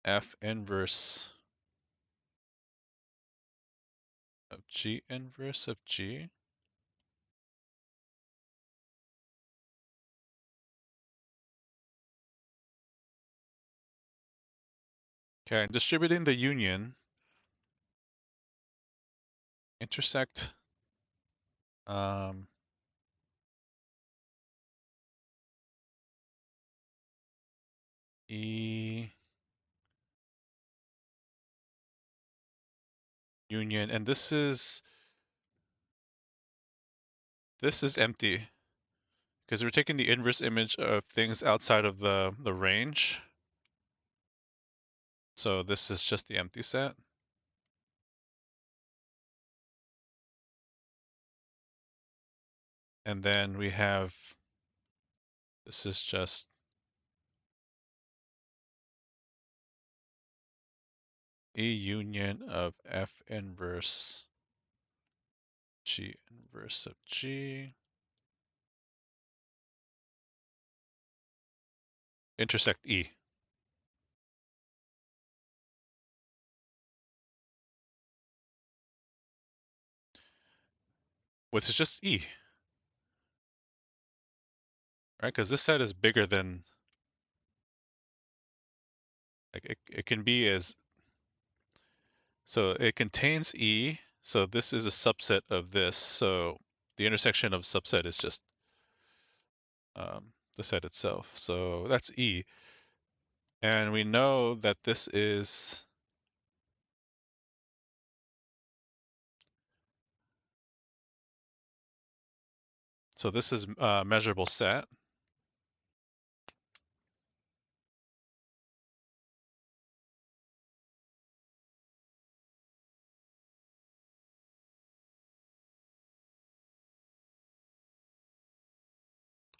F inverse of G inverse of G. Okay, distributing the union, intersect E union, and this is empty because we're taking the inverse image of things outside of the range. So this is just the empty set. And then we have, this is just, E union of F inverse G inverse of G intersect E. Which is just E, right? Because this set is bigger than, like it can be as, so it contains E, so this is a subset of this, so the intersection of subset is just the set itself. So that's E. And we know that this is, so this is a measurable set.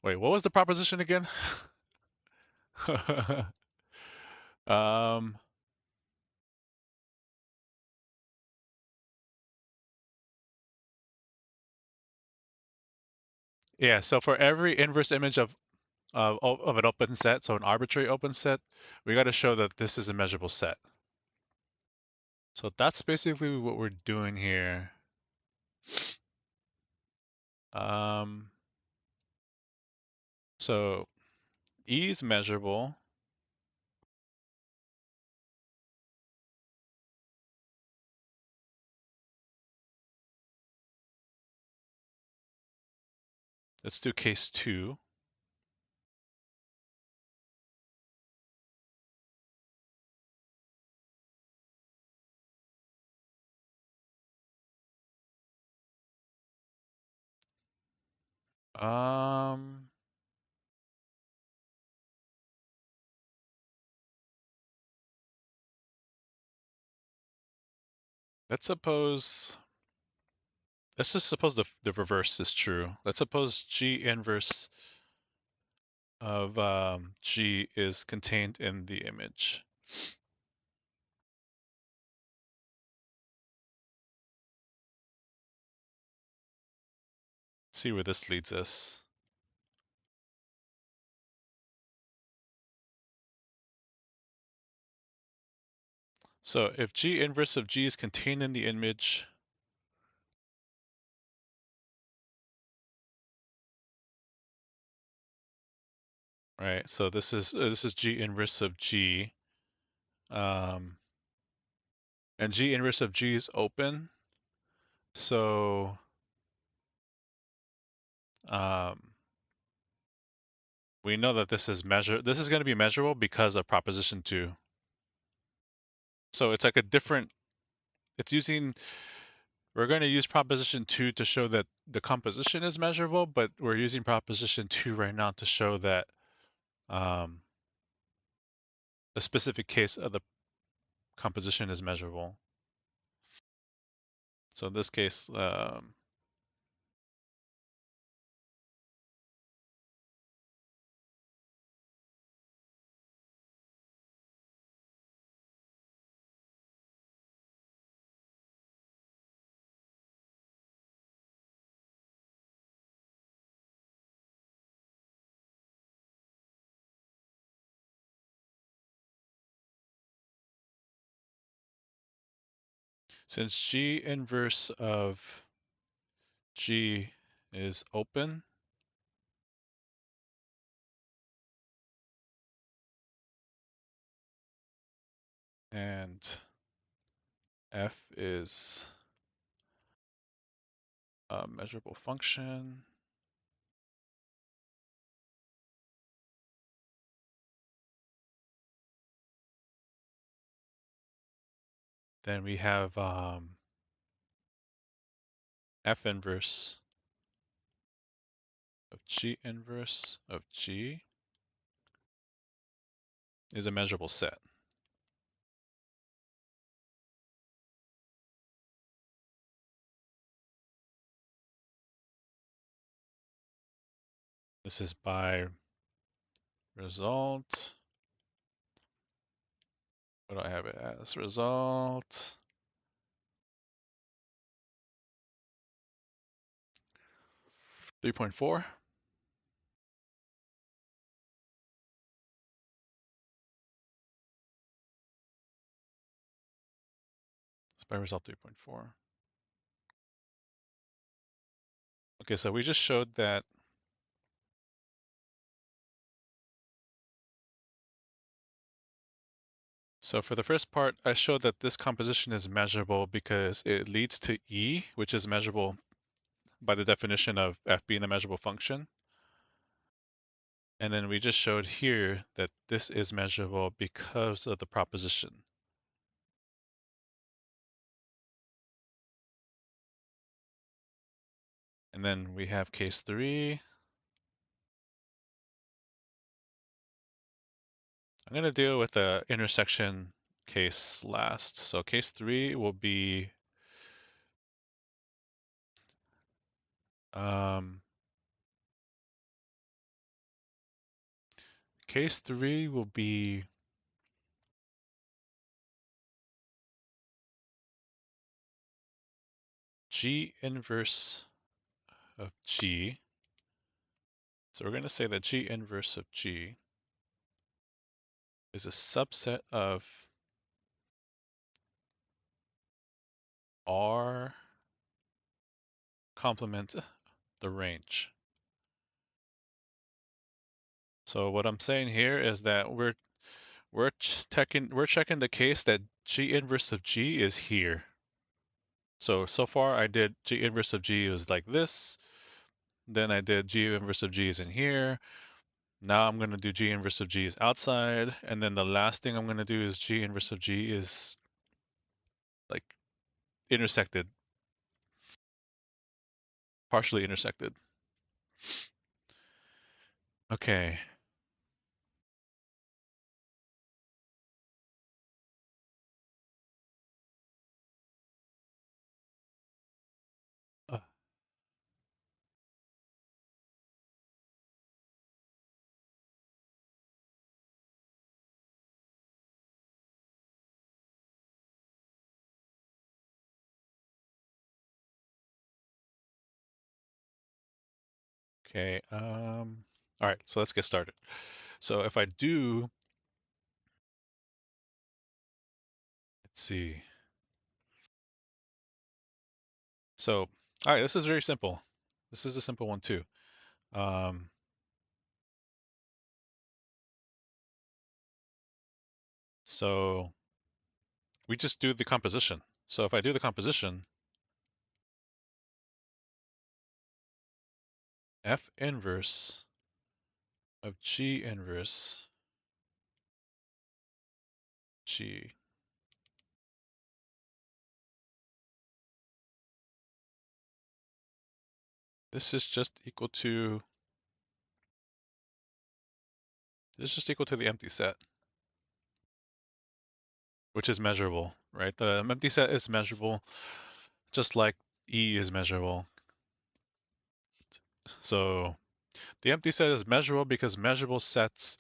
Wait, what was the proposition again? um, yeah, so for every inverse image of an open set, so an arbitrary open set, we got to show that this is a measurable set. So that's basically what we're doing here. Um, so E is measurable. Let's do case 2. Um, let's just suppose the reverse is true. Let's suppose G inverse of G is contained in the image. See where this leads us. So if G inverse of G is contained in the image, right? So this is G inverse of G, and G inverse of G is open. So um, we know that this is going to be measurable because of proposition 2. So it's like a different, it's using, we're going to use proposition 2 to show that the composition is measurable, but we're using proposition 2 right now to show that um, a specific case of the composition is measurable. So in this case, since G inverse of G is open, and F is a measurable function, then we have F inverse of G inverse of G is a measurable set. This is by result What do I have it as? Result. .4. It's by result 3.4. Okay, so we just showed that. So for the first part, I showed that this composition is measurable because it leads to E, which is measurable by the definition of f being a measurable function. And then we just showed here that this is measurable because of the proposition. And then we have case 3. I'm going to deal with the intersection case last. So case 3 will be case 3 will be G inverse of G. So we're going to say that G inverse of G is a subset of R complement the range. So what I'm saying here is that we're checking the case that G inverse of G is here. So far I did G inverse of G is like this. Then I did G inverse of G is in here. Now I'm going to do G inverse of G is outside. And then the last thing I'm going to do is G inverse of G is like intersected, partially intersected. Okay. Uh, Okay. All right, so let's get started. So if I do, let's see. So, all right, this is very simple. This is a simple one too. Um, so we just do the composition. So if I do the composition, F inverse of G inverse G. This is just equal to the empty set, which is measurable, right? The empty set is measurable, just like E is measurable. So the empty set is measurable because measurable sets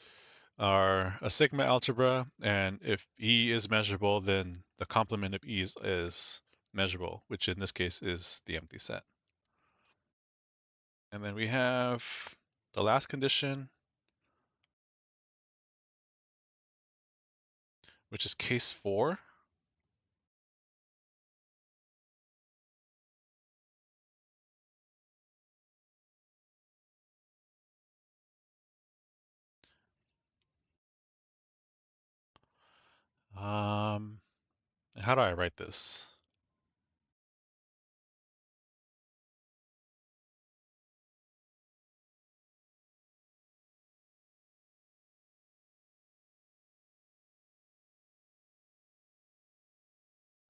are a sigma algebra, and if E is measurable, then the complement of E is measurable, which in this case is the empty set. And then we have the last condition, which is case 4. How do I write this?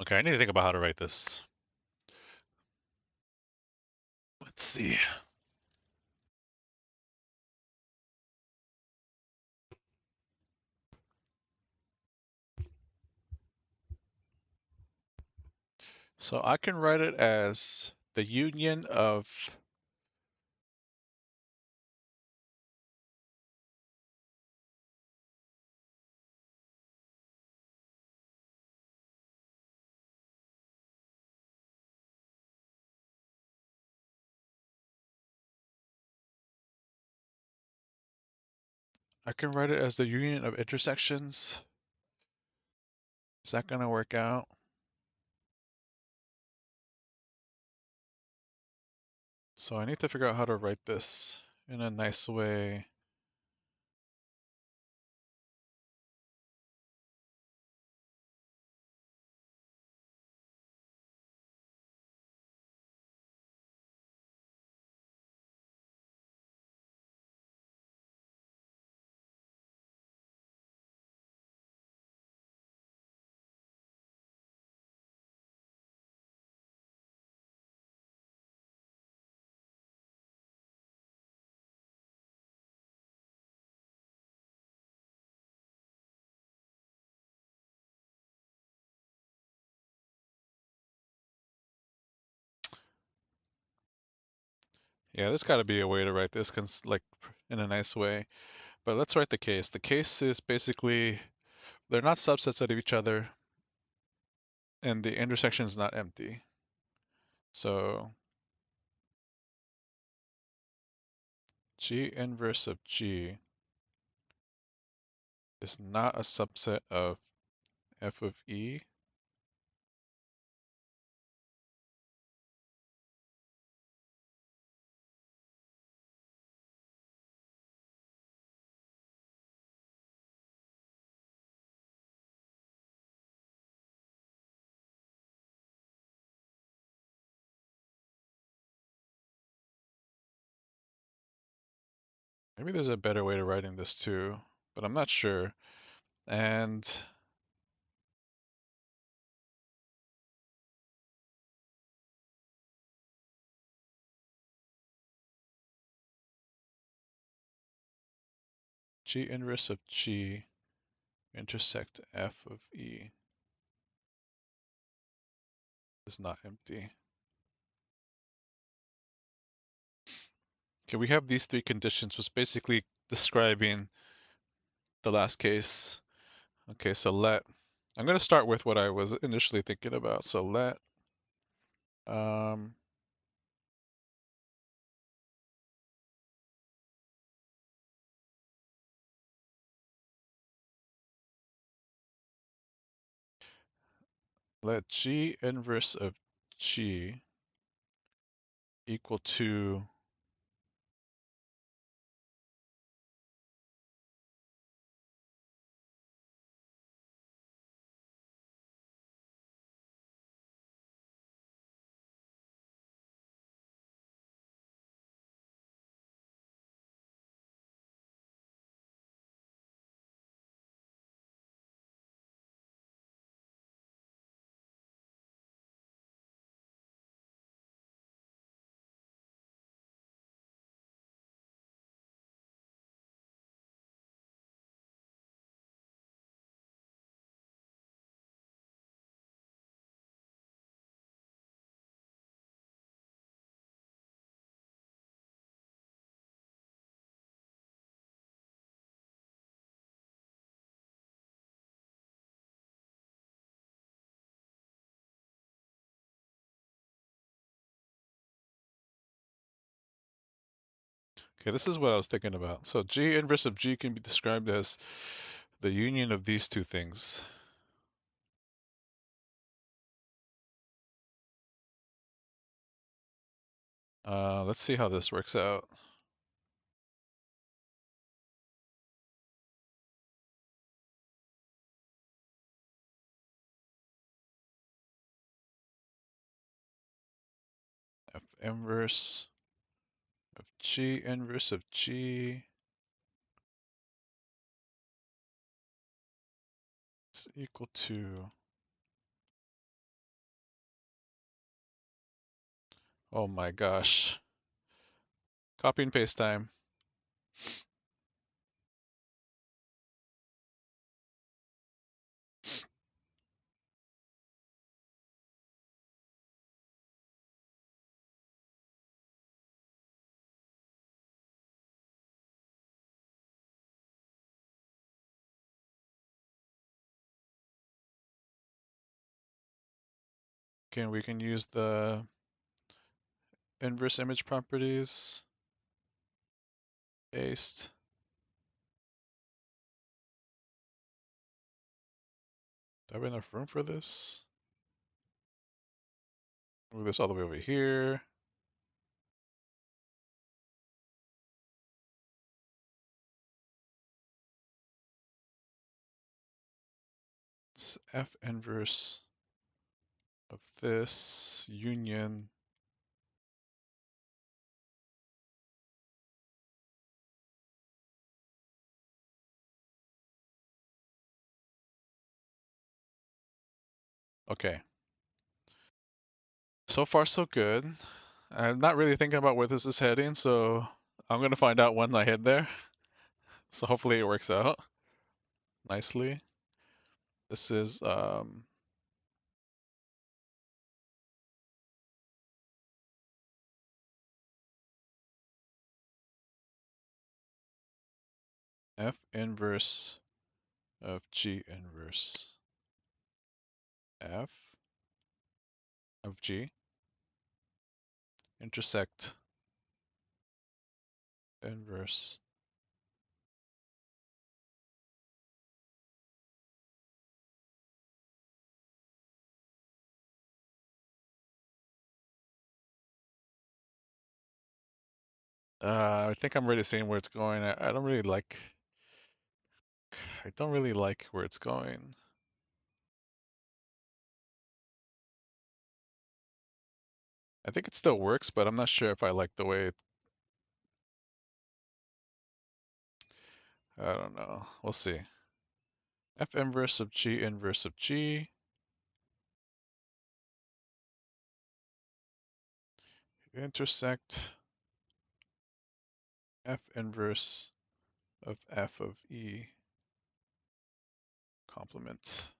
Okay, I need to think about how to write this. Let's see. So I can write it as the union of I can write it as the union of intersections. Is that gonna work out? So I need to figure out how to write this in a nice way. Yeah, there's got to be a way to write this like in a nice way. But let's write the case. The case is basically they're not subsets of each other, and the intersection is not empty. So G inverse of G is not a subset of f of E. Maybe there's a better way to writing this too, but I'm not sure. And G inverse of G intersect f of E is not empty. Okay, we have these three conditions, was basically describing the last case. Okay, so I'm going to start with what I was initially thinking about. So um, let G inverse of G equal to okay, this is what I was thinking about. So G inverse of G can be described as the union of these two things. Let's see how this works out. F inverse of G inverse of G is equal to, oh my gosh, copy and paste time. Again, we can use the inverse image properties, paste. Do I have enough room for this? Move this all the way over here. It's F inverse of this union. Okay. So far, so good. I'm not really thinking about where this is heading, so I'm gonna find out when I head there. So hopefully it works out nicely. This is F inverse of G inverse F of G intersect inverse. I think I'm already seeing where it's going. I don't really like. I don't really like where it's going. I think it still works, but I'm not sure if I like the way I don't know. We'll see. F inverse of G inverse of G intersect F inverse of F of E complement.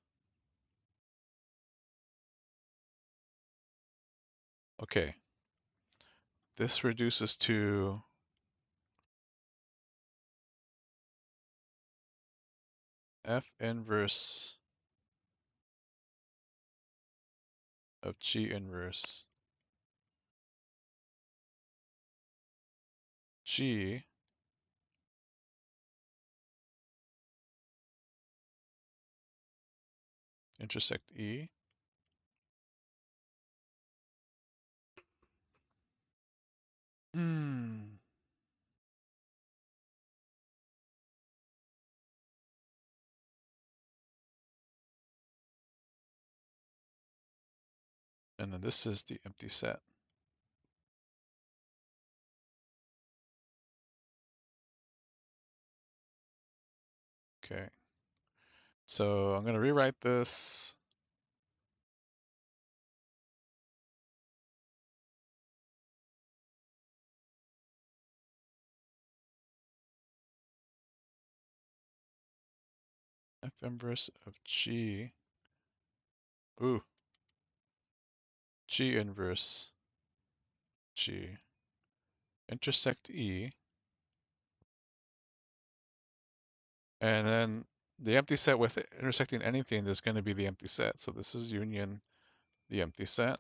Okay. This reduces to F inverse of G inverse G intersect E. Hmm. And then this is the empty set. Okay. So I'm going to rewrite this. F inverse of G. Ooh. G inverse G intersect E. And then the empty set with intersecting anything is going to be the empty set. So this is union the empty set,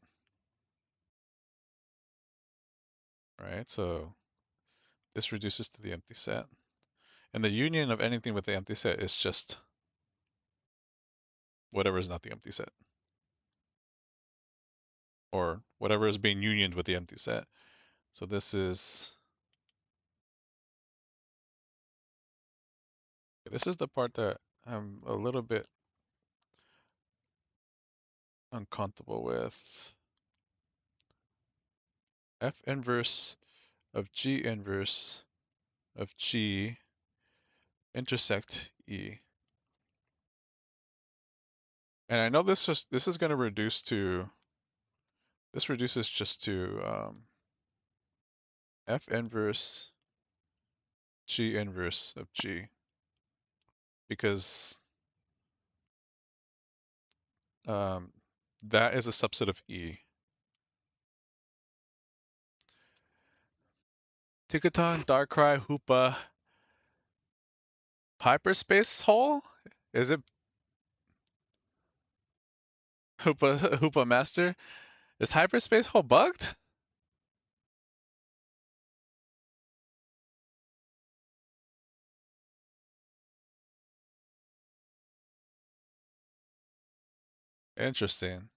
right? So this reduces to the empty set. And the union of anything with the empty set is just whatever is not the empty set. Or whatever is being unioned with the empty set. So this is the part that I'm a little bit uncomfortable with. F inverse of G inverse of G intersect E. And I know this is going to reduce to, this reduces just to F inverse G inverse of G, because that is a subset of E. Tickaton, Darkrai, Hoopa, Hyperspace Hole? Is it Hoopa Master? Is Hyperspace Hole bugged? Interesting.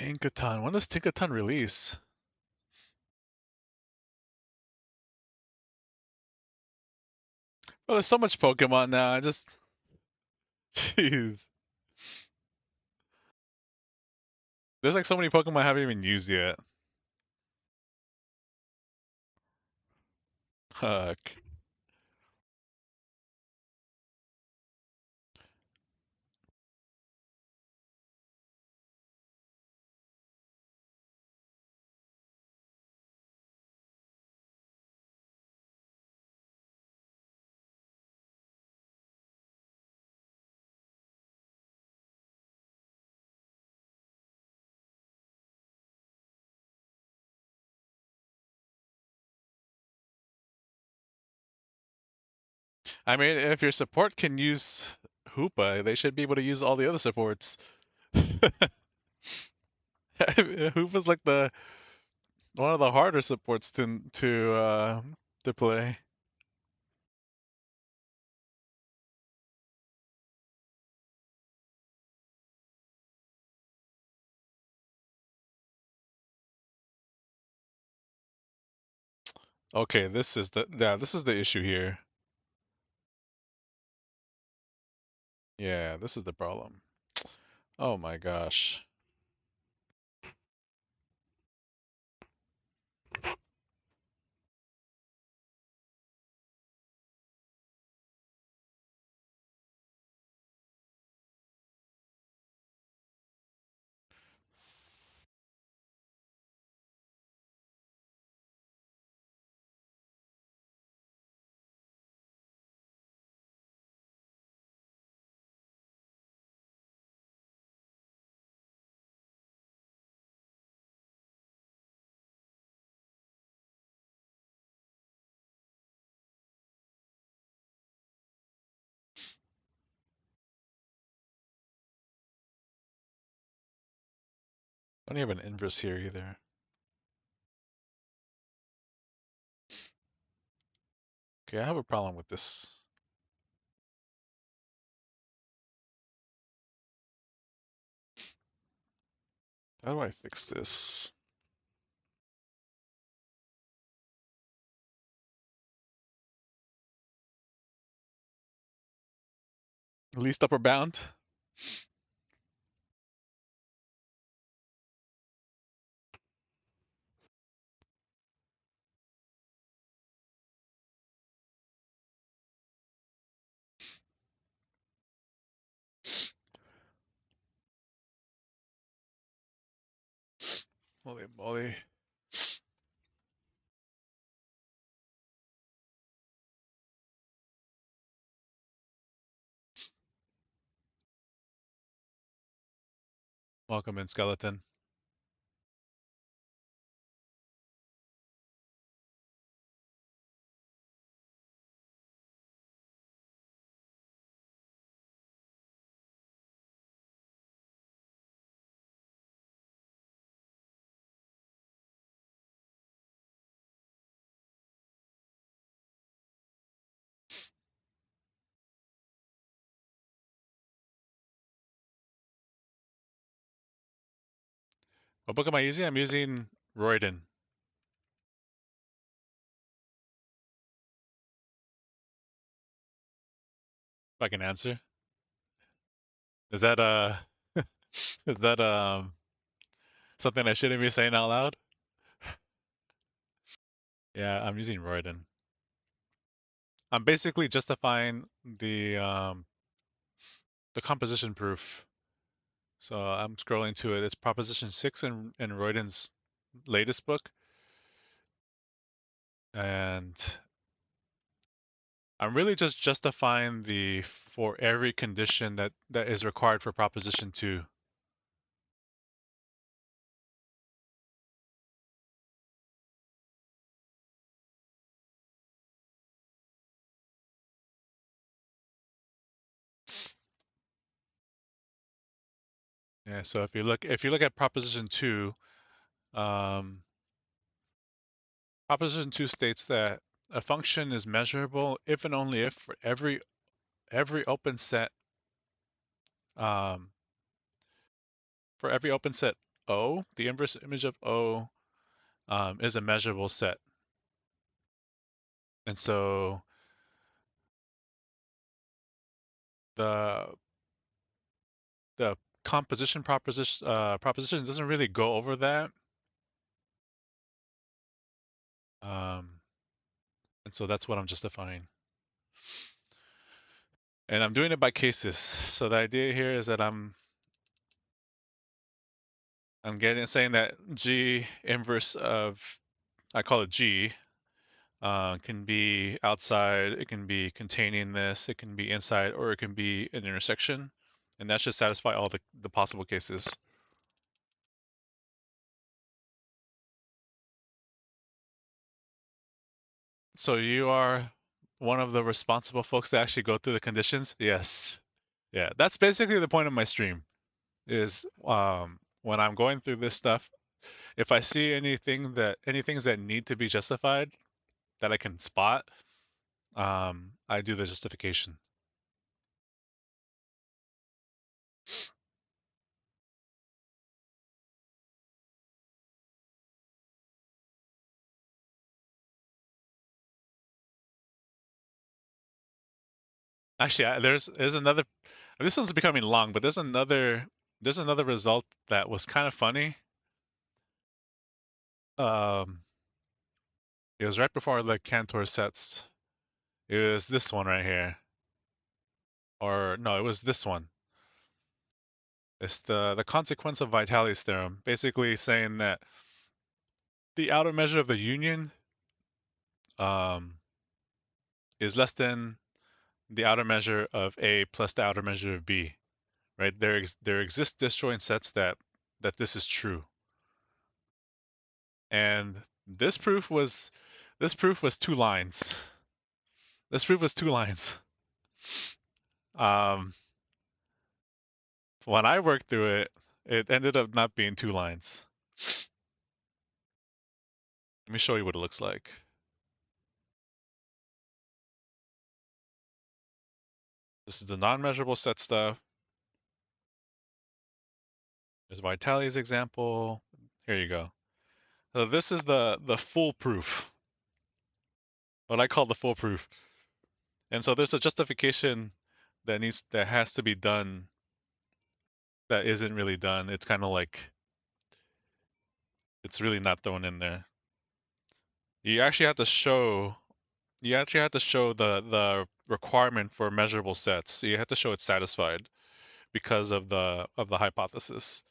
Tinkaton. When does Tinkaton release? Oh, there's so much Pokemon now. I just, jeez. There's like so many Pokemon I haven't even used yet. Fuck. I mean, if your support can use Hoopa, they should be able to use all the other supports. Hoopa's like the one of the harder supports to play. Okay, this is the issue here. Yeah, this is the problem. Oh my gosh. I don't have an inverse here either. Okay, I have a problem with this. How do I fix this? Least upper bound? Holy moly. Welcome in, skeleton. What book am I using? I'm using Royden, if I can answer. Is that is that something I shouldn't be saying out loud? Yeah, I'm using Royden. I'm basically justifying the composition proof So I'm scrolling to it. It's Proposition 6 in Royden's latest book. And I'm really just justifying the for every condition that is required for Proposition 2. Yeah, so if you look at Proposition 2, um, Proposition 2 states that a function is measurable if and only if for every open set um, for every open set O, the inverse image of O is a measurable set. And so the the composition proposition doesn't really go over that. Um, and so that's what I'm justifying. And I'm doing it by cases. So the idea here is that I'm saying that G inverse of, I call it G, can be outside, it can be containing this, it can be inside, or it can be an intersection. And that should satisfy all the possible cases. So you are one of the responsible folks that actually go through the conditions? Yes. Yeah, that's basically the point of my stream is when I'm going through this stuff, if I see any things that need to be justified that I can spot, I do the justification. Actually, there's another. This one's becoming long, but there's another result that was kind of funny. Um, it was right before the Cantor sets. It was this one right here, or no, it was this one. It's the consequence of Vitali's theorem, basically saying that the outer measure of the union um, is less than the outer measure of A plus the outer measure of B. Right? There exist disjoint sets that this is true, and this proof was 2 lines. This proof was 2 lines. Um, when I worked through it, it ended up not being 2 lines. Let me show you what it looks like. This is the non-measurable set stuff. There's Vitali's example. Here you go. So this is the full proof, what I call the full proof. And so there's a justification that has to be done that isn't really done. It's kind of like it's really not thrown in there. You actually have to show the requirement for measurable sets. So you have to show it's satisfied because of the hypothesis.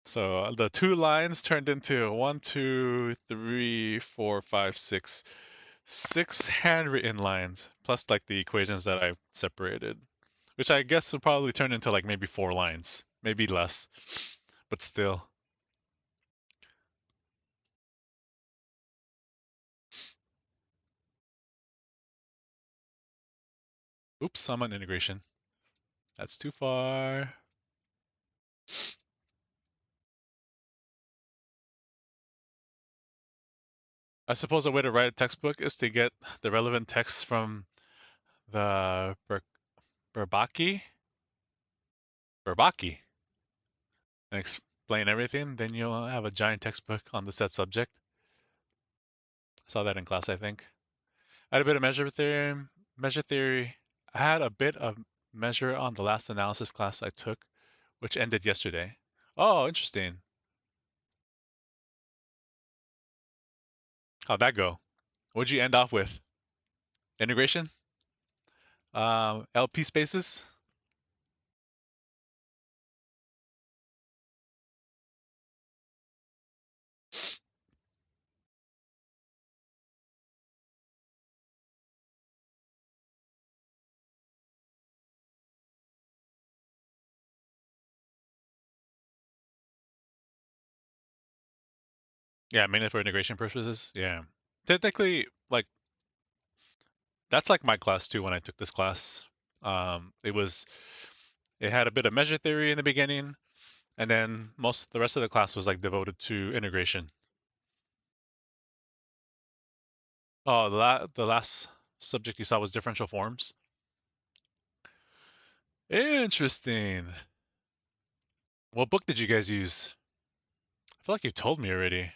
So the 2 lines turned into 1, 2, 3, 4, 5, 6, 6 handwritten lines, plus like the equations that I separated, which I guess would probably turn into like maybe 4 lines, maybe less, but still. Oops, I'm on integration. That's too far. I suppose a way to write a textbook is to get the relevant text from the Bourbaki, and explain everything. Then you'll have a giant textbook on the set subject. I saw that in class, I think. I had a bit of measure theory. I had a bit of measure on the last analysis class I took, which ended yesterday. Oh, interesting. How'd that go? What'd you end off with? Integration. LP spaces. Yeah, mainly for integration purposes. Yeah. Technically, like that's like my class too when I took this class. It had a bit of measure theory in the beginning, and then most the rest of the class was like devoted to integration. Oh, the last subject you saw was differential forms. Interesting. What book did you guys use? I feel like you told me already.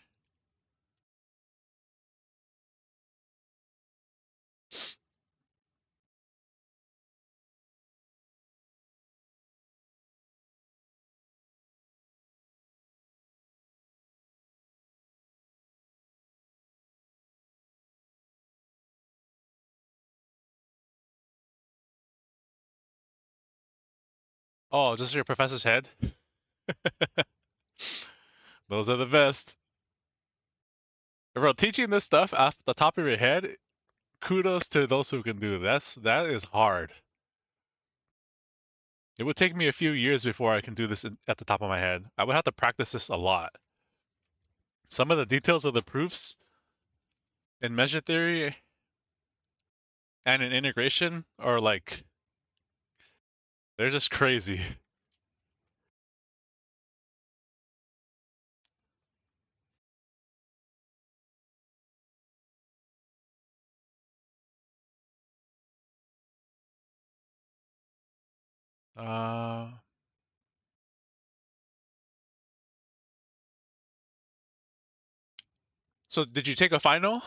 Oh, just your professor's head? Those are the best. Bro, teaching this stuff off the top of your head, kudos to those who can do this. That is hard. It would take me a few years before I can do this at the top of my head. I would have to practice this a lot. Some of the details of the proofs in measure theory and in integration are like, they're just crazy. Uh, so did you take a final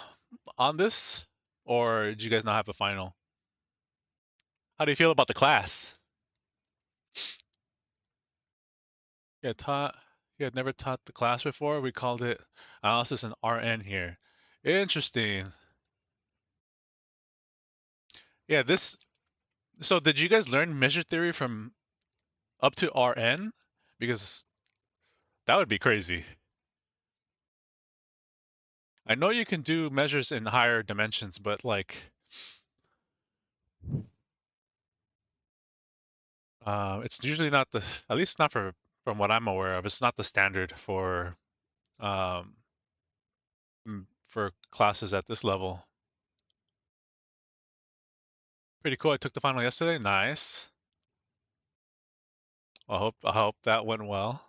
on this? Or did you guys not have a final? How do you feel about the class? You had taught, you had never taught the class before. We called it analysis and RN here. Interesting. Yeah, this. So did you guys learn measure theory from up to RN? Because that would be crazy. I know you can do measures in higher dimensions, but like, it's usually not the, at least not from what I'm aware of, it's not the standard um, for classes at this level. Pretty cool. I took the final yesterday. Nice. I hope that went well.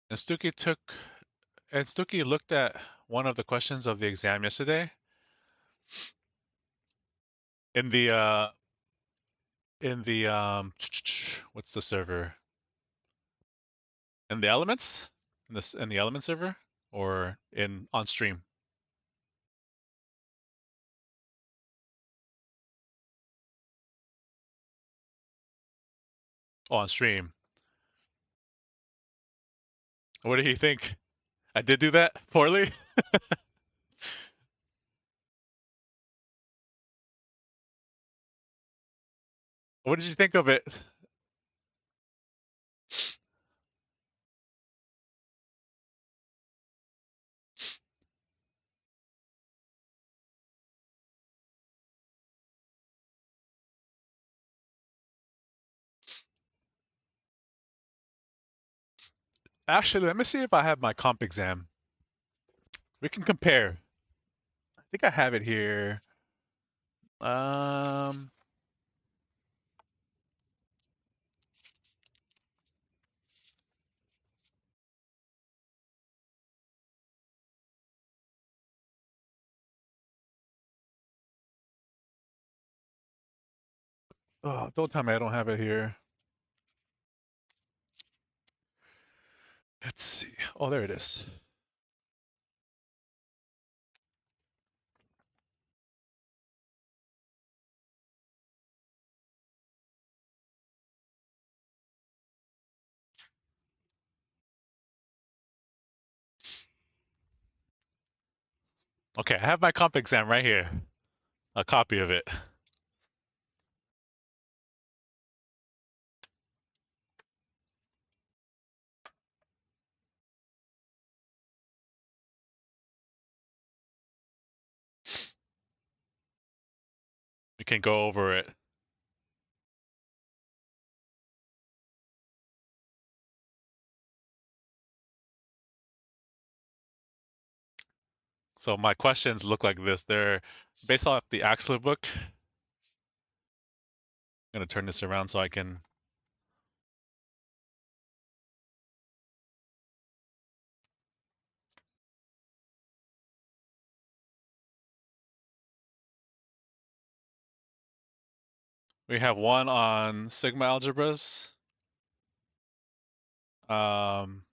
And Stucky looked at one of the questions of the exam yesterday in the what's the server? In the elements? In the element server or in on stream? Oh, on stream. What do you think? I did do that poorly? What did you think of it? Actually, let me see if I have my comp exam. We can compare. I think I have it here. Um, oh, don't tell me I don't have it here. Let's see. Oh, there it is. Okay, I have my comp exam right here. A copy of it. We can go over it. So my questions look like this. They're based off the Axler book. I'm gonna turn this around so I can. We have one on sigma algebras. Um,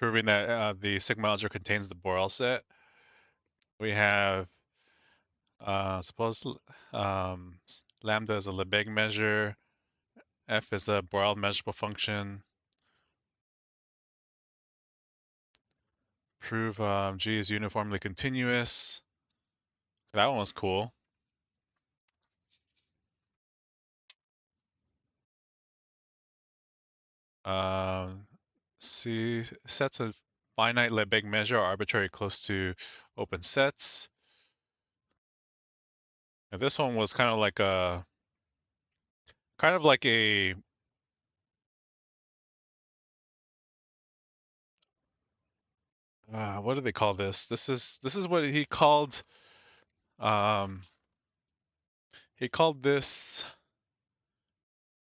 Proving that the sigma algebra contains the Borel set. We have suppose lambda is a Lebesgue measure. F is a Borel measurable function. Prove G is uniformly continuous. That one was cool. C sets of finite Lebesgue measure are arbitrary close to open sets. And this one was kind of like a what do they call this? This is what um he called this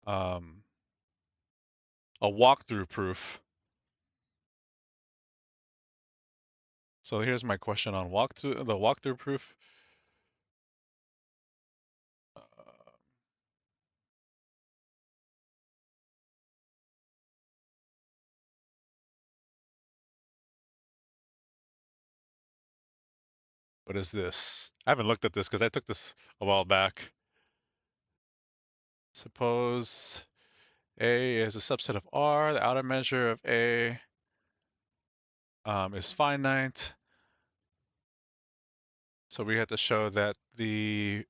um a walkthrough proof. So here's my question on the walkthrough proof. Uh, what is this? I haven't looked at this because I took this a while back. Suppose A is a subset of R. The outer measure of A is finite. So we have to show that the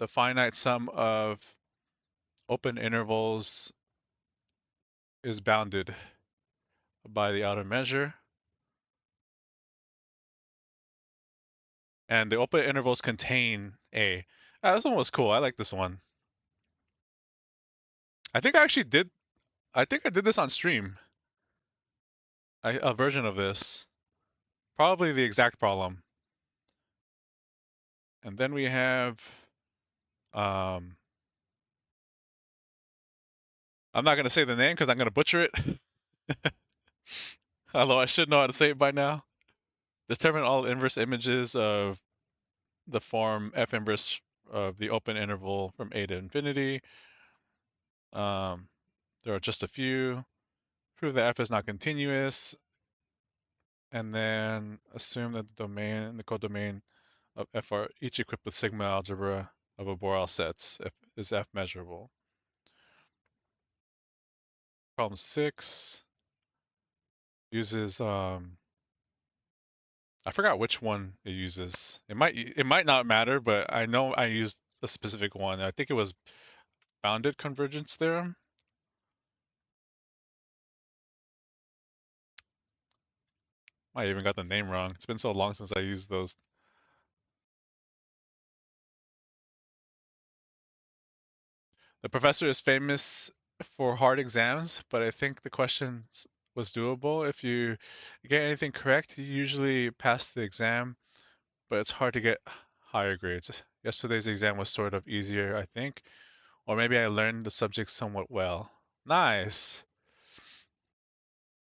finite sum of open intervals is bounded by the outer measure. And the open intervals contain A. This one was cool. I like this one. I think I actually did. I think I did this on stream. A version of this. Probably the exact problem. And then we have. Um, I'm not going to say the name because I'm going to butcher it. Although I should know how to say it by now. Determine all inverse images of the form F inverse of the open interval from A to infinity. There are just a few. Prove that F is not continuous. And then assume that the domain and the codomain of F are each equipped with sigma algebra of a Borel sets. Is F measurable? Problem 6 uses I forgot which one it uses. It might not matter, but I know I used a specific one. I think it was bounded convergence theorem. I even got the name wrong. It's been so long since I used those. The professor is famous for hard exams, but I think the question was doable. If you get anything correct, you usually pass the exam, but it's hard to get higher grades. Yesterday's exam was sort of easier, I think, or maybe I learned the subject somewhat well. Nice.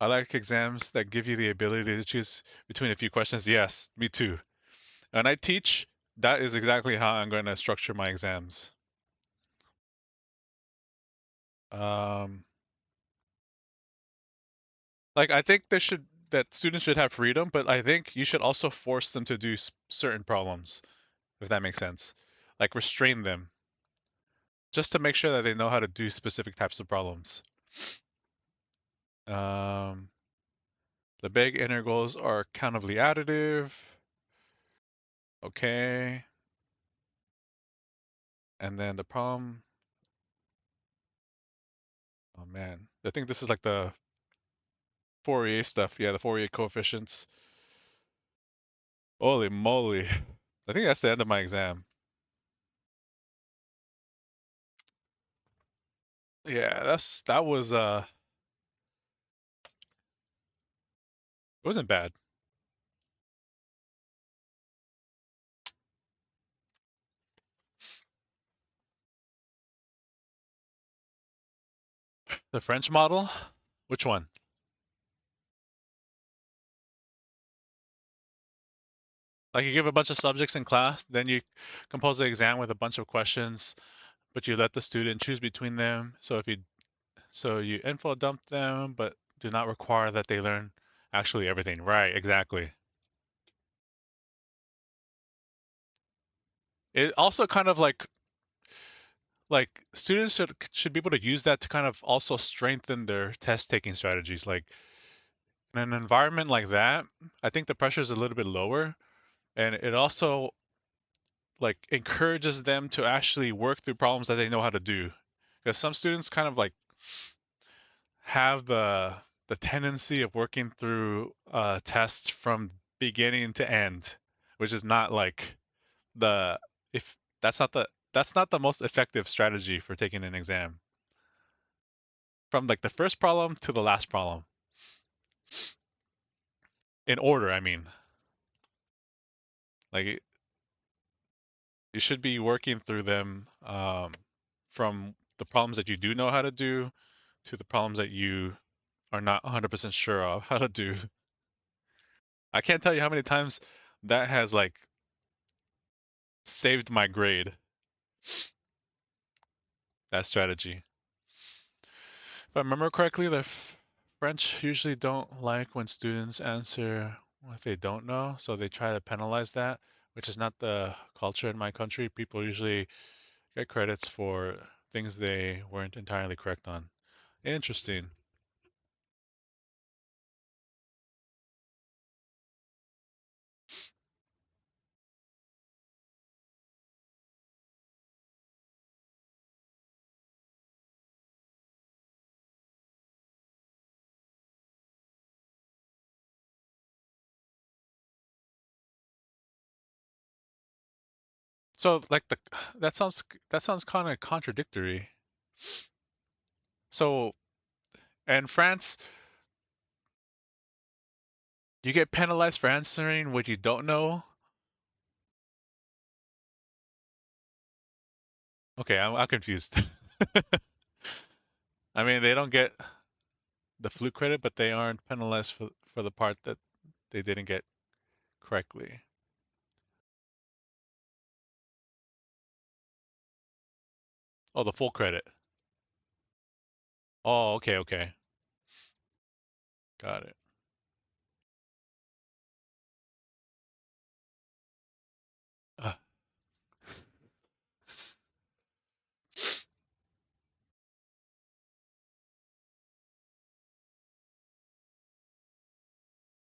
I like exams that give you the ability to choose between a few questions. Yes, me too. When I teach, that is exactly how I'm going to structure my exams. Um, like I think that students should have freedom, but I think you should also force them to do certain problems, if that makes sense. Like restrain them, just to make sure that they know how to do specific types of problems. Um, The big integrals are countably additive. Okay. And then the problem. Oh man, I think this is like the Fourier stuff. Yeah, the Fourier coefficients. Holy moly. I think that's the end of my exam. Yeah, that was it wasn't bad. The French model? Which one? Like you give a bunch of subjects in class, then you compose the exam with a bunch of questions, but you let the student choose between them. So you info dump them, but do not require that they learn actually everything. Right, exactly. It also kind of like students should be able to use that to kind of also strengthen their test taking strategies. Like in an environment like that, I think the pressure is a little bit lower, and it also like encourages them to actually work through problems that they know how to do. Because some students kind of like have the tendency of working through tests from beginning to end, which is not like the if that's not the most effective strategy for taking an exam. From like the first problem to the last problem, in order, I mean. Like you should be working through them from the problems that you do know how to do to the problems that you are not 100% sure of how to do. I can't tell you how many times that has like saved my grade, that strategy. If I remember correctly, the French usually don't like when students answer what they don't know, so they try to penalize that, which is not the culture in my country. People usually get credits for things they weren't entirely correct on. Interesting. So like the that sounds kind of contradictory. So in France, you get penalized for answering what you don't know. Okay, I'm confused. I mean, they don't get the fluke credit, but they aren't penalized for the part that they didn't get correctly. Oh, the full credit. Oh, okay, okay. Got it. Uh,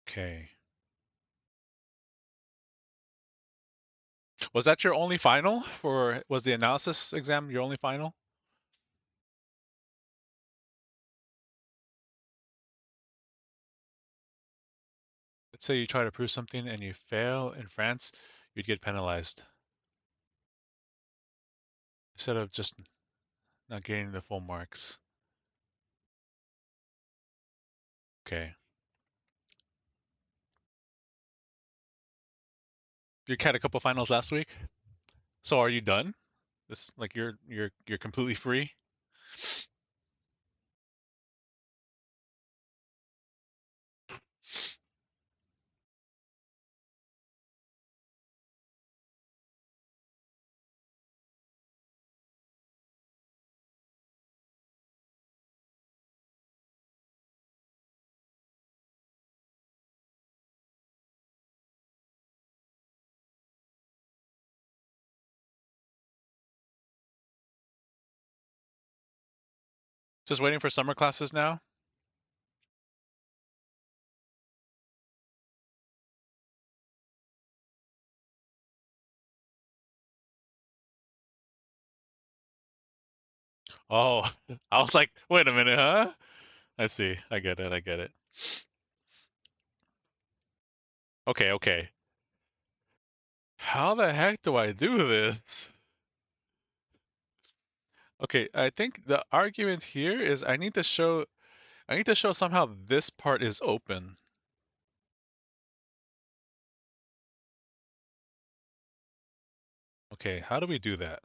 okay. Was that your only final for was the analysis exam your only final? Let's say you try to prove something and you fail in France, you'd get penalized instead of just not getting the full marks. Okay. You had a couple finals last week. So are you done? This like you're completely free? Just waiting for summer classes now? Oh, I was like, wait a minute, huh? I see. I get it. I get it. Okay, okay. How the heck do I do this? Okay, I think the argument here is I need to show somehow this part is open. Okay, how do we do that?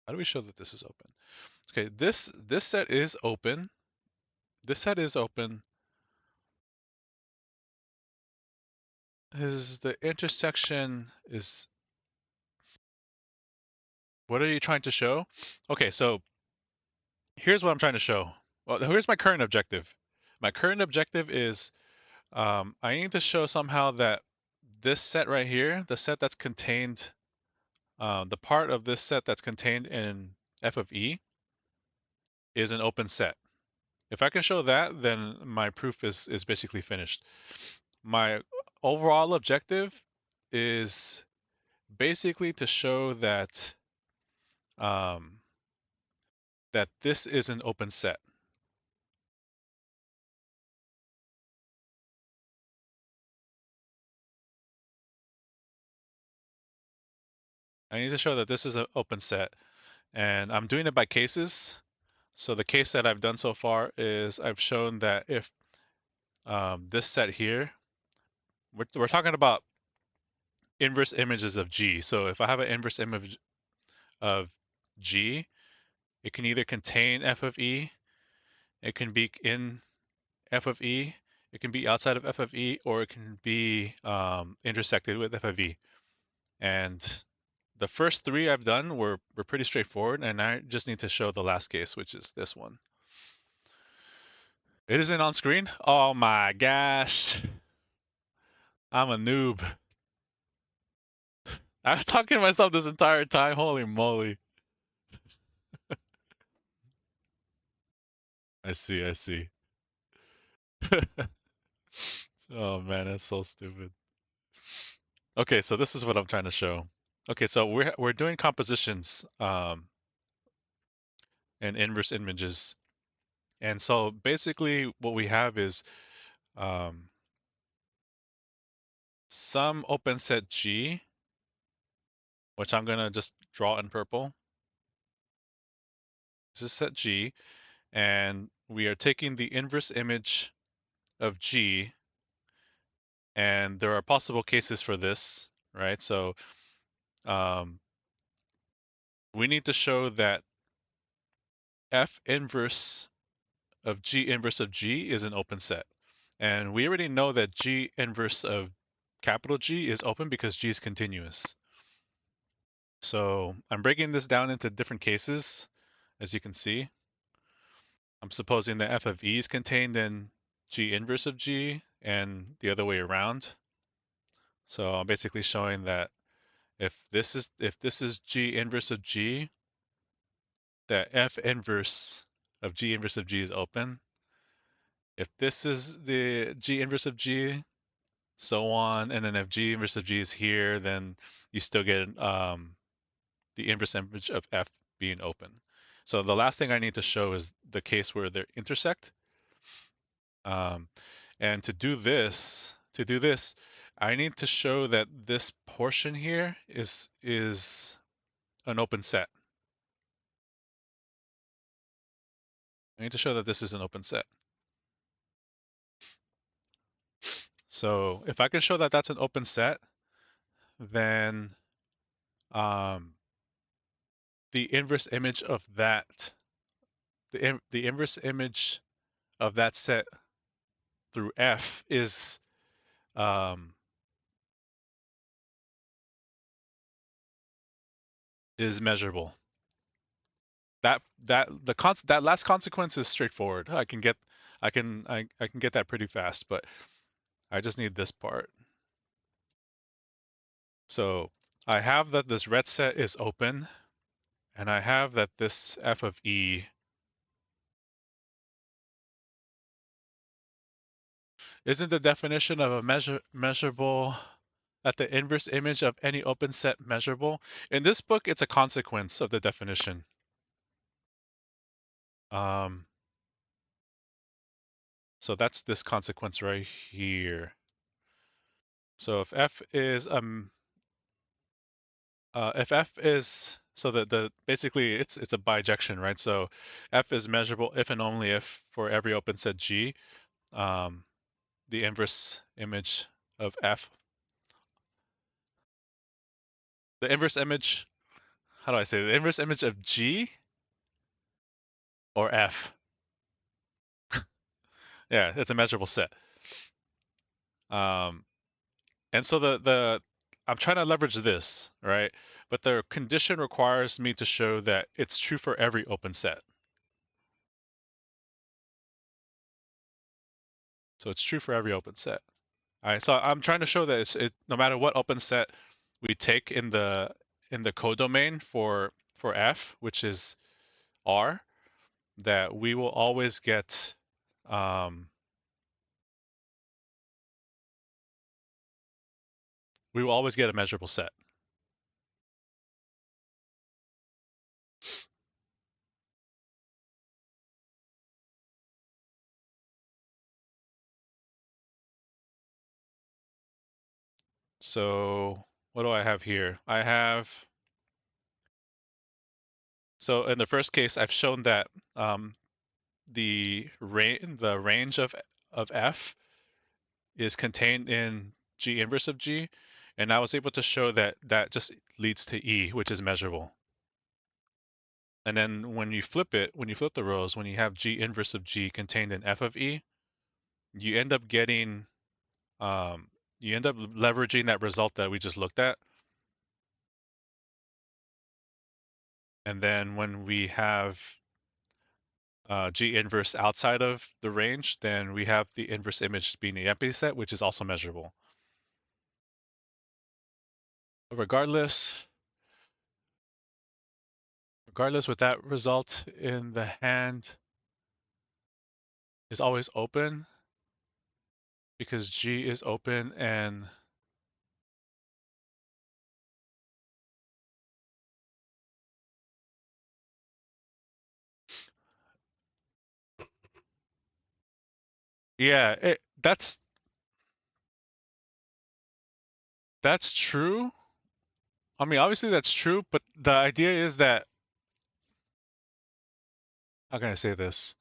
How do we show that this is open? Okay, this set is open. This set is open. Is the intersection is what are you trying to show? Okay, so here's what I'm trying to show. Well, here's my current objective. My current objective is I need to show somehow that this set right here, the set that's contained, the part of this set that's contained in f of e is an open set. If I can show that, then my proof is basically finished. My overall objective is basically to show that um, that this is an open set. I need to show that this is an open set, and I'm doing it by cases. So the case that I've done so far is I've shown that if this set here, we're talking about inverse images of G. So if I have an inverse image of G, it can either contain f of e, it can be in f of e, it can be outside of f of e, or it can be intersected with f of e. And the first three I've done were pretty straightforward, and I just need to show the last case, which is this one. It isn't on screen? Oh my gosh. I'm a noob. I was talking to myself this entire time. Holy moly. I see, I see. Oh man, that's so stupid. Okay, so this is what I'm trying to show. Okay, so we're doing compositions and inverse images. And so basically what we have is um, some open set G, which I'm gonna just draw in purple. This is set G, and we are taking the inverse image of G, and there are possible cases for this, right? So um, we need to show that F inverse of G inverse of G is an open set. And we already know that G inverse of capital G is open because G is continuous. So I'm breaking this down into different cases, as you can see. I'm supposing that f of e is contained in G inverse of G and the other way around. So I'm basically showing that if this is G inverse of G, that f inverse of G inverse of G is open. If this is the G inverse of G, so on, and then if G inverse of G is here, then you still get the inverse image of f being open. So the last thing I need to show is the case where they intersect. And to do this, I need to show that this portion here is an open set. I need to show that this is an open set. So if I can show that that's an open set, then the inverse image of that, the inverse image of that set through F is measurable. That last consequence is straightforward. I can get that pretty fast, but I just need this part. So I have that this red set is open, and I have that this f of e isn't the definition of a measurable that the inverse image of any open set measurable. In this book, it's a consequence of the definition. So that's this consequence right here. So if f is so the basically it's a bijection, right? So f is measurable if and only if for every open set G, um, the inverse image of f, the inverse image, how do I say it? The inverse image of G or f. Yeah, it's a measurable set. Um, and so the I'm trying to leverage this, right? But the condition requires me to show that it's true for every open set. So it's true for every open set. All right, so I'm trying to show that no matter what open set we take in the codomain for f, which is R, that we will always get um, a measurable set. So what do I have here? So in the first case, I've shown that the range of f is contained in G inverse of G, and I was able to show that that just leads to E, which is measurable. And then when you flip the rows, when you have G inverse of G contained in f of E, you end up getting you end up leveraging that result that we just looked at. And then when we have G inverse outside of the range, then we have the inverse image being the empty set, which is also measurable. Regardless, with that result in the hand is always open because G is open and yeah, that's true. I mean, obviously that's true, but the idea is that how can I say this?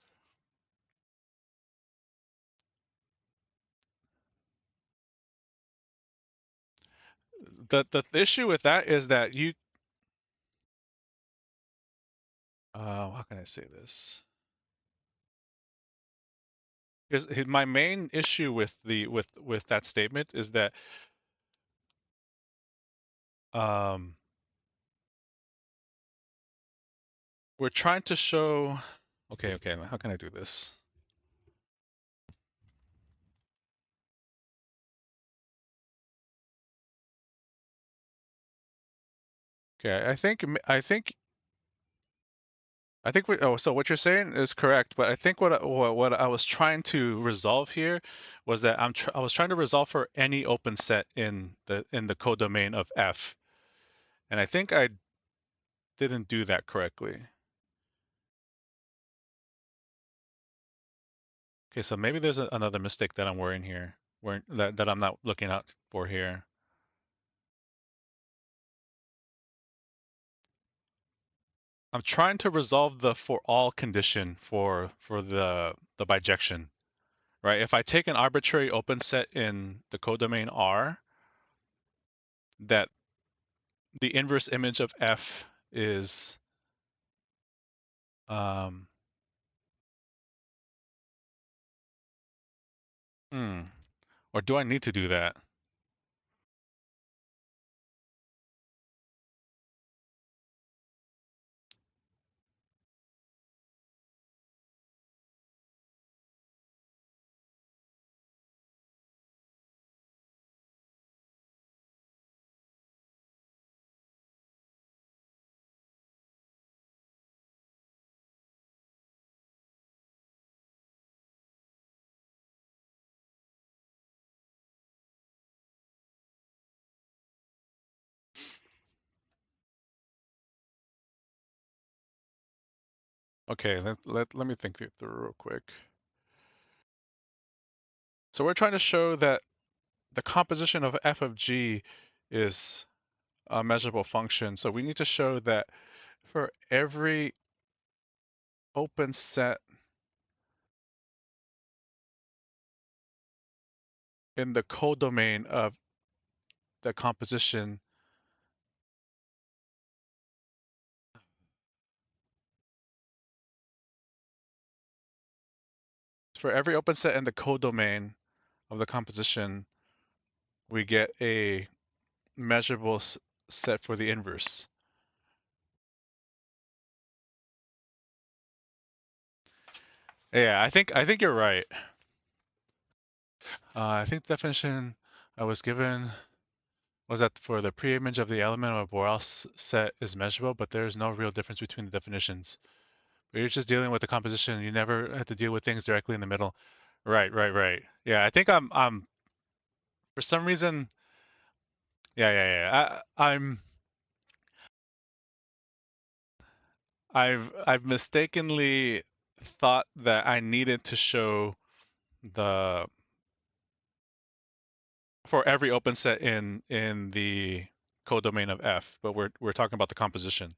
The issue with that is that you how can I say this? Because my main issue with with that statement is that um, we're trying to show. Okay, how can I do this? Okay, I think so what you're saying is correct, but I think what I was trying to resolve here was that I was trying to resolve for any open set in the codomain of F, and I think I didn't do that correctly. Okay, so maybe there's another mistake that I'm worrying here, that I'm not looking out for here. I'm trying to resolve the for all condition for the bijection, right? If I take an arbitrary open set in the codomain R, that the inverse image of F is um hmm, or do I need to do that? Okay, let me think it through real quick. So we're trying to show that the composition of f of g is a measurable function. So we need to show that for every open set in the codomain of the composition, for every open set in the codomain of the composition, we get a measurable set for the inverse. Yeah, I think you're right. I think the definition I was given was that for the preimage of the element of a Borel set is measurable, but there's no real difference between the definitions. But you're just dealing with the composition. You never have to deal with things directly in the middle. Right. Yeah, I think I'm for some reason. Yeah. I've mistakenly thought that I needed to show the for every open set in the codomain of F, but we're talking about the composition.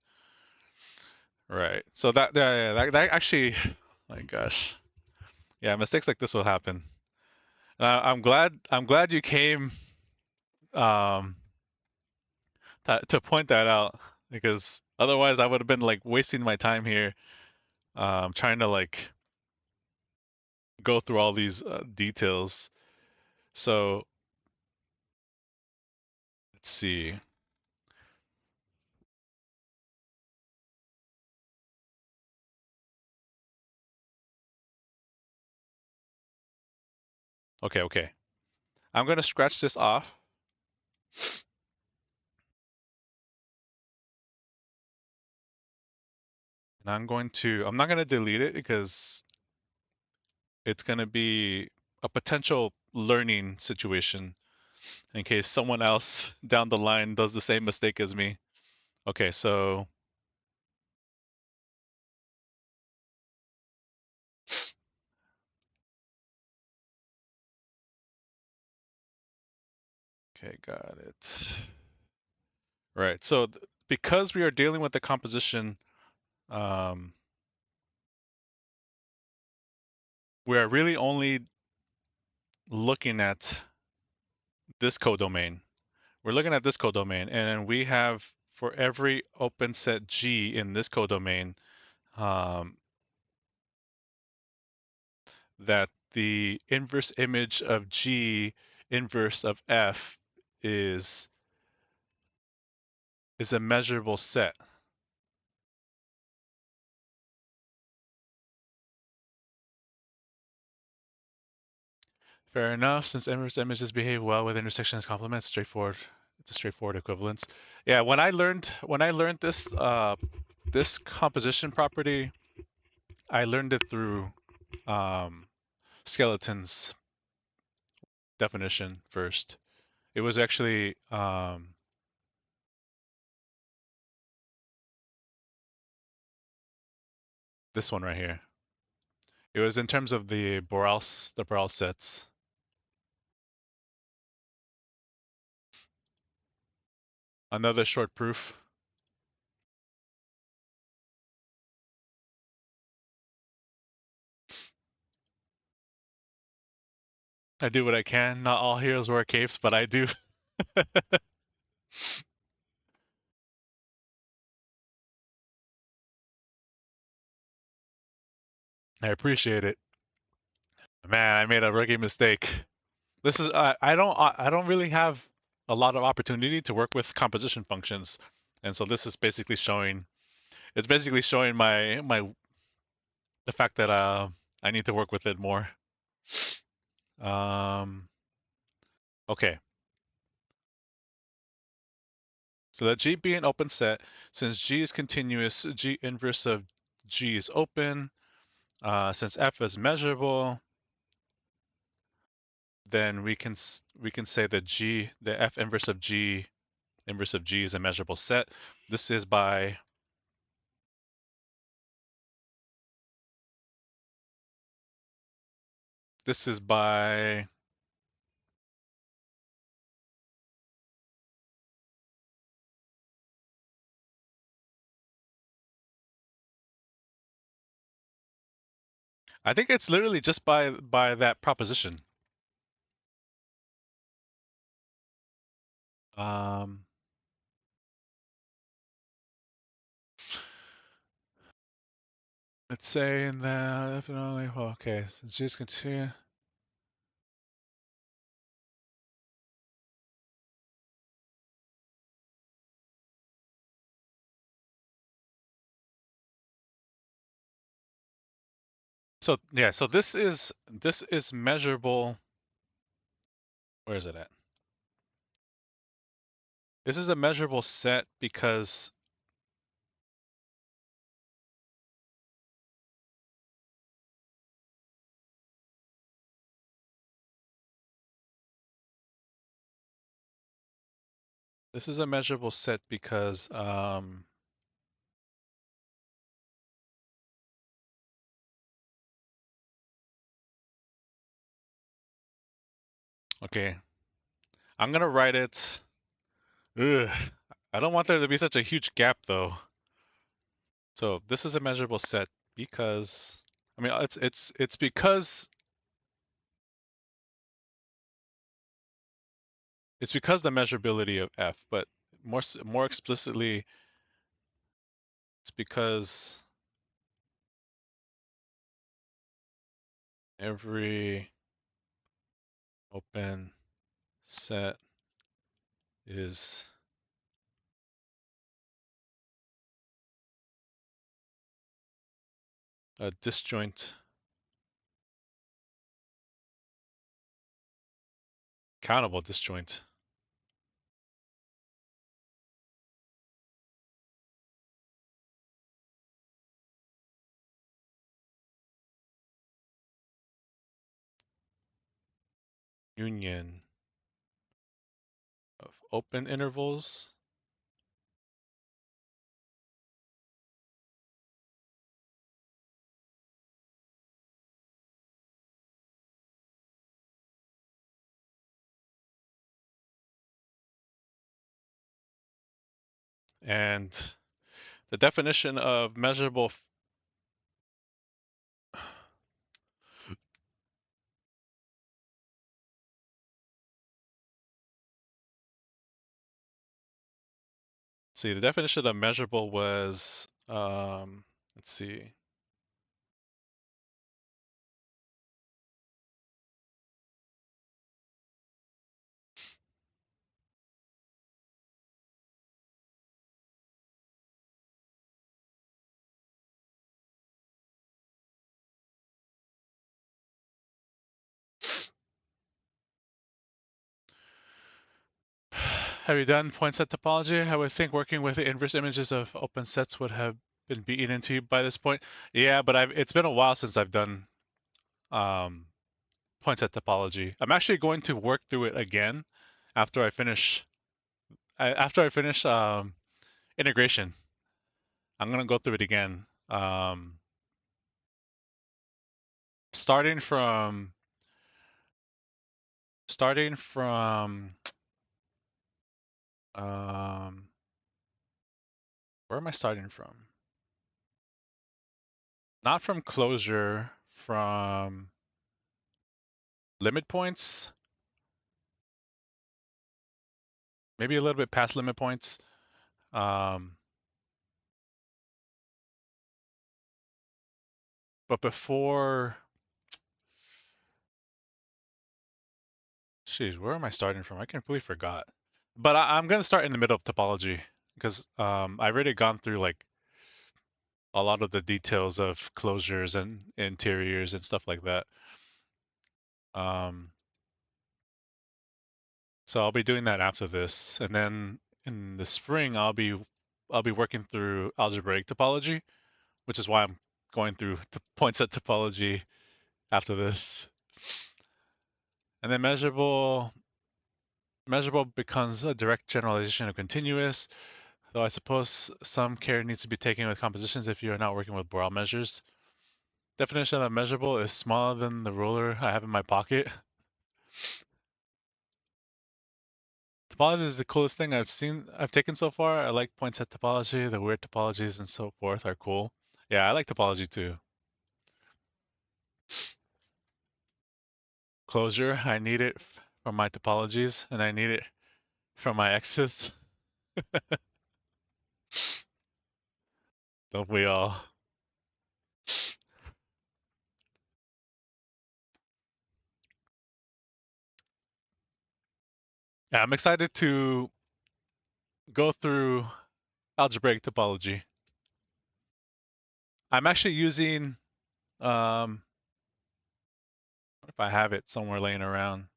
Right. So that actually, my gosh, yeah, mistakes like this will happen. I'm glad you came um, to point that out because otherwise I would have been like wasting my time here trying to like go through all these details. So let's see. Okay. I'm gonna scratch this off, and I'm not gonna delete it because it's gonna be a potential learning situation in case someone else down the line does the same mistake as me. Okay, so okay, got it. Right. So because we are dealing with the composition, um, we are really only looking at this codomain. We're looking at this codomain, and we have for every open set G in this codomain um, that the inverse image of G inverse of F is a measurable set. Fair enough. Since inverse images behave well with intersections complements, straightforward. It's a straightforward equivalence. Yeah, when I learned this this composition property, I learned it through um, Skeleton's definition first. It was actually this one right here. It was in terms of the Borel sets. Another short proof. I do what I can. Not all heroes wear capes, but I do. I appreciate it. Man, I made a rookie mistake. This is I don't really have a lot of opportunity to work with composition functions, and so this is basically showing my the fact that I need to work with it more. Um, okay, so that G be an open set, since G is continuous, G inverse of G is open. Since F is measurable, then we can say that the F inverse of G is a measurable set. This is by This is by I think it's literally just by that proposition. Um, let's say in the if and only well, okay, so just continue. So yeah, so this is measurable. Where is it at? This is a measurable set because this is a measurable set because okay, I'm gonna write it. Ugh, I don't want there to be such a huge gap though. So this is a measurable set because I mean it's because the measurability of f, but more explicitly, it's because every open set is a disjoint countable disjoint. Union of open intervals and the definition of measurable see the definition of measurable was let's see. Have you done point set topology? I would think working with the inverse images of open sets would have been beaten into you by this point. Yeah, but it's been a while since I've done um, point set topology. I'm actually going to work through it again after I finish integration. I'm gonna go through it again, starting from starting from um, where am I starting from? Not from closure, from limit points, maybe a little bit past limit points. Um, but before, geez, where am I starting from? I completely forgot. But I'm gonna start in the middle of topology because I've already gone through like a lot of the details of closures and interiors and stuff like that. Um, so I'll be doing that after this, and then in the spring I'll be working through algebraic topology, which is why I'm going through the point set topology after this. And then measurable becomes a direct generalization of continuous, though I suppose some care needs to be taken with compositions if you are not working with Borel measures. definition of measurable is smaller than the ruler I have in my pocket. Topology is the coolest thing I've taken so far. I like point set topology, the weird topologies and so forth are cool. Yeah, I like topology too. Closure, I need it for my topologies, and I need it from my exes. Don't we all? Yeah, I'm excited to go through algebraic topology. I'm actually using, what if I have it somewhere laying around?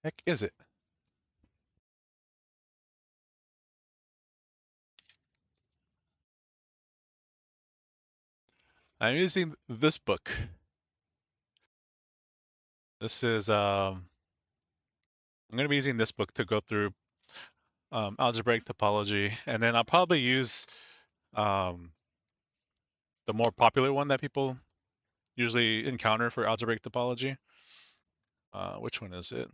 Heck is it? I'm using this book. This is, I'm going to be using this book to go through algebraic topology, and then I'll probably use um, the more popular one that people usually encounter for algebraic topology. Which one is it?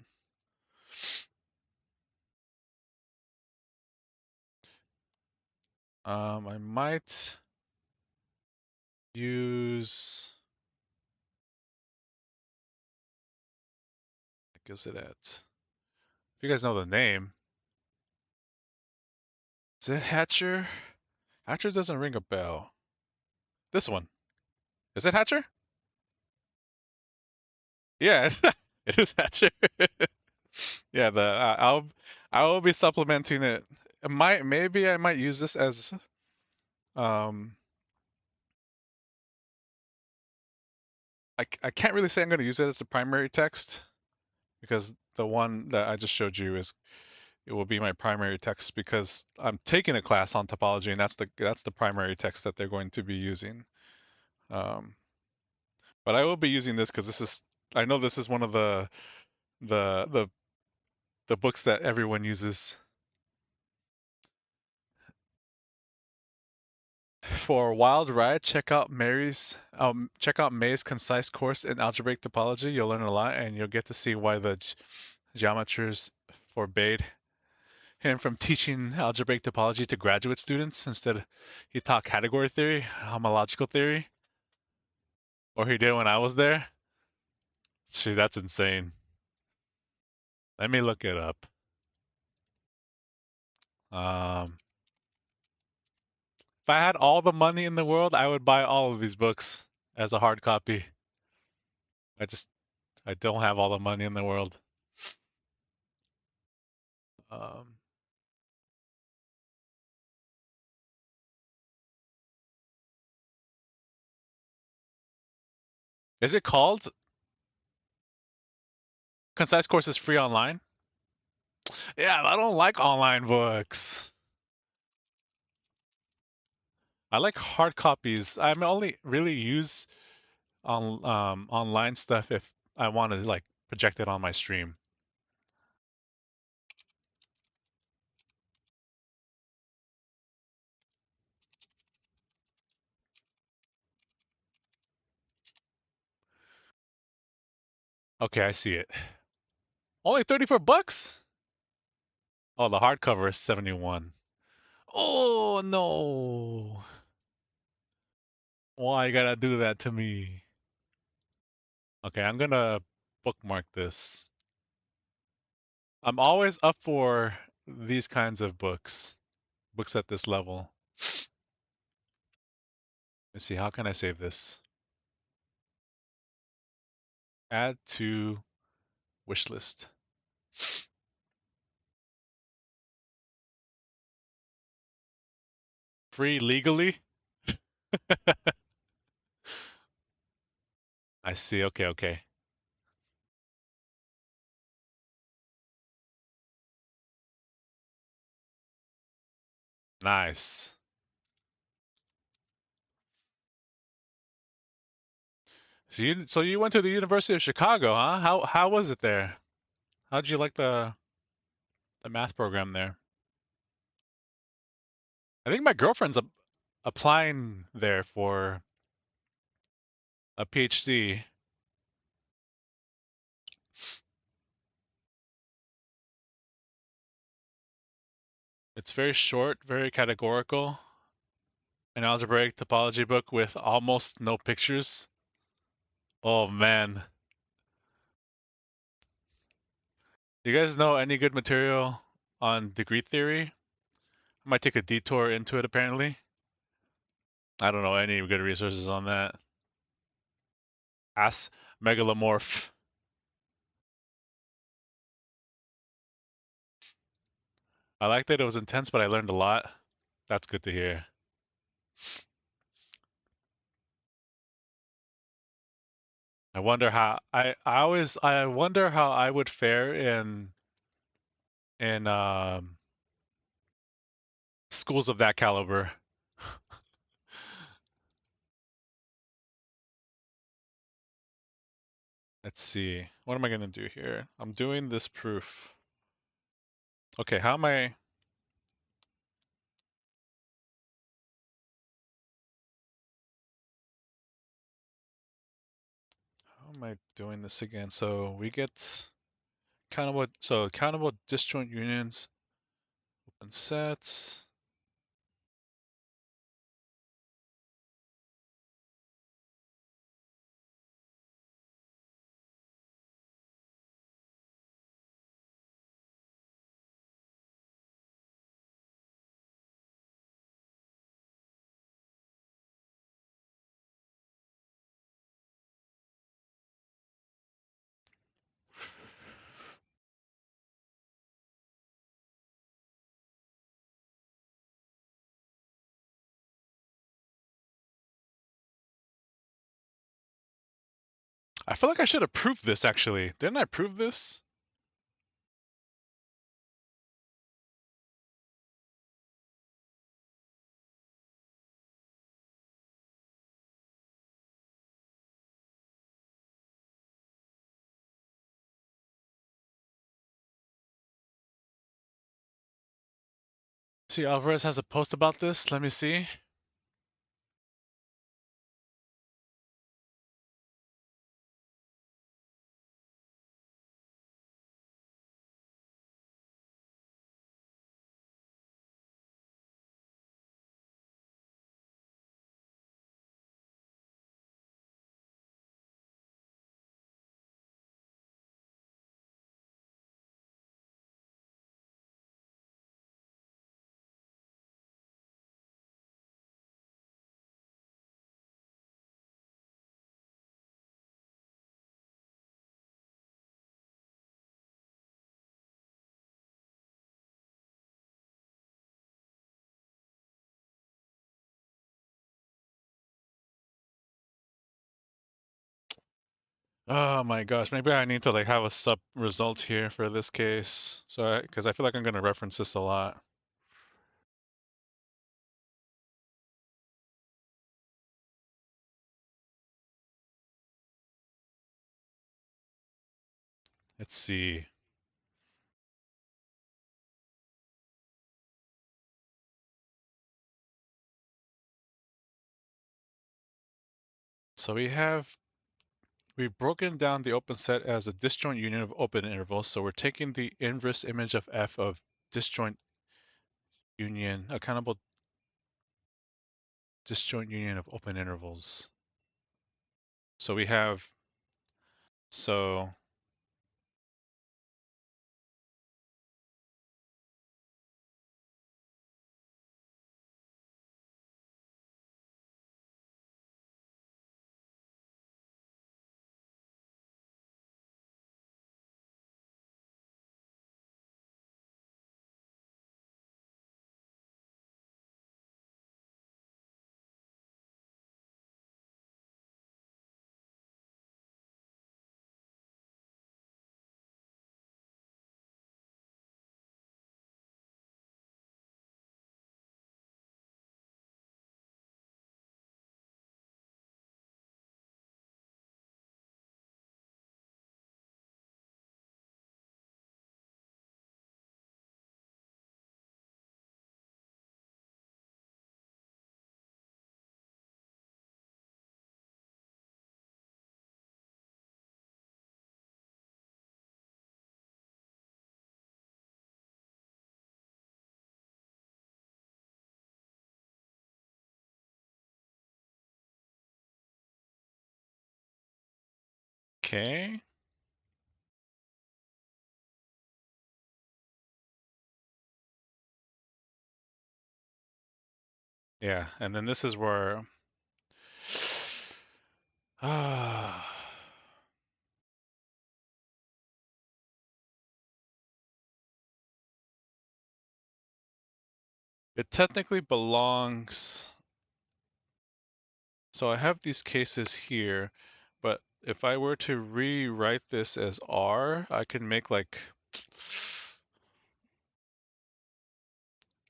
I might use. What is it at? If you guys know the name, is it Hatcher? Hatcher doesn't ring a bell. This one. Is it Hatcher? Yeah, it is Hatcher. Yeah, I will be supplementing it. Maybe I might use this as um I can't really say I'm going to use it as a primary text because the one that I just showed you is it will be my primary text because I'm taking a class on topology and that's the primary text that they're going to be using. Um, but I will be using this because I know this is one of the the the books that everyone uses. For a wild ride, check out May's concise course in algebraic topology. You'll learn a lot, and you'll get to see why the geometers forbade him from teaching algebraic topology to graduate students. Instead, he taught category theory, homological theory, or he did when I was there. Gee, that's insane. Let me look it up. Um, if I had all the money in the world, I would buy all of these books as a hard copy. I just I don't have all the money in the world. Um, is it called Concise Course is free online? Yeah, I don't like online books. I like hard copies. I only really use online stuff if I want to like project it on my stream. Okay, I see it. Only 34 bucks? Oh, the hardcover is 71. Oh no. Why you gotta do that to me? Okay, I'm gonna bookmark this. I'm always up for these kinds of books at this level. Let's see, how can I save this? Add to wish list. Free legally? I see. Okay, okay. Nice. So you went to the University of Chicago, huh? How was it there? How'd you like the math program there? I think my girlfriend's applying there for a PhD. It's very short, very categorical. An algebraic topology book with almost no pictures. Oh man. Do you guys know any good material on degree theory? I might take a detour into it apparently. I don't know any good resources on that. Ask Megalomorph. I like that it was intense, but I learned a lot. That's good to hear. I wonder how I would fare in schools of that caliber. Let's see. What am I gonna do here? I'm doing this proof. Okay, how am I doing this again? So we get countable disjoint unions, open sets. I feel like I should have proved this actually. Didn't I prove this? See, Alvarez has a post about this. Let me see. Oh my gosh, maybe I need to like have a sub result here for this case. So, because I feel like I'm gonna reference this a lot. Let's see. So we've broken down the open set as a disjoint union of open intervals. So we're taking the inverse image of f of disjoint union, accountable disjoint union of open intervals. So we have so Okay. Yeah, and then this is where it technically belongs. So I have these cases here, but if I were to rewrite this as R, I can make like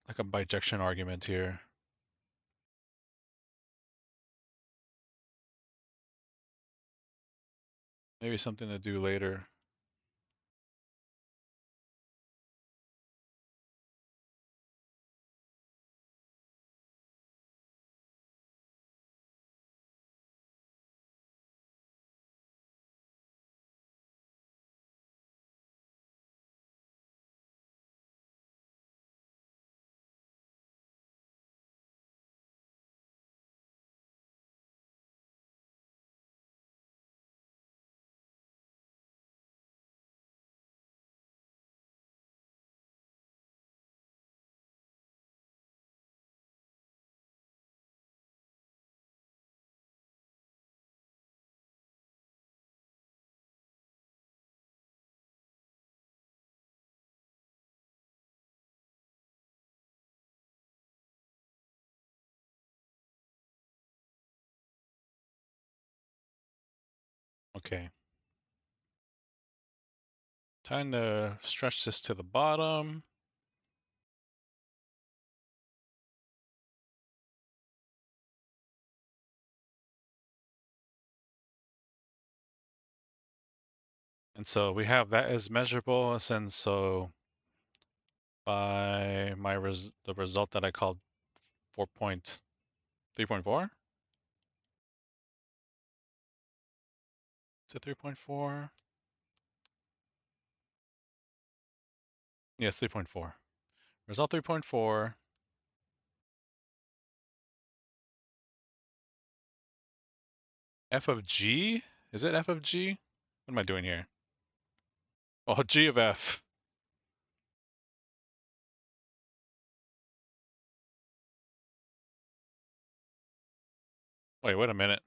a bijection argument here. Maybe something to do later. Okay. Time to stretch this to the bottom. And so we have that as measurable, and so by the result that I called 4.3.4? Is it 3.4? Yes, 3.4. Result 3.4. F of G? Is it F of G? What am I doing here? Oh, G of F. Wait a minute.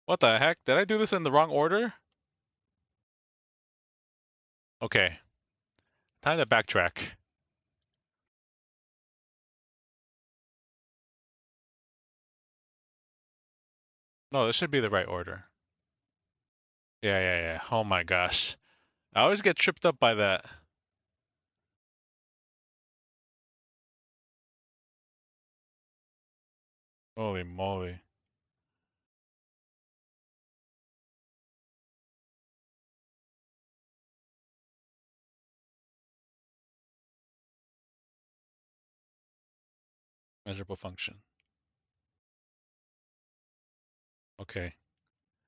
What the heck? Did I do this in the wrong order? Okay. Time to backtrack. No, this should be the right order. Yeah. Oh my gosh. I always get tripped up by that. Holy moly. Measurable function. Okay.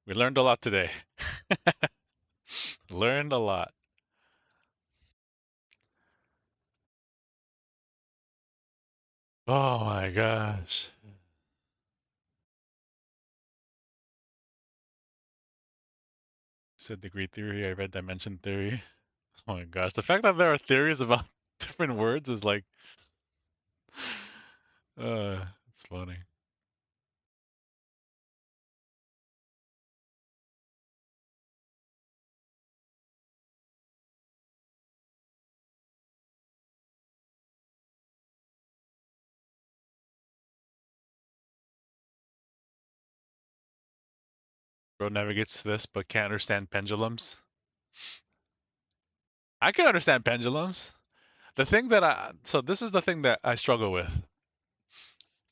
We learned a lot today. Learned a lot. Oh my gosh. Said degree theory, I read dimension theory. Oh my gosh. The fact that there are theories about different words is like it's funny. Bro navigates to this but can't understand pendulums. I can understand pendulums. The thing that this is the thing that I struggle with.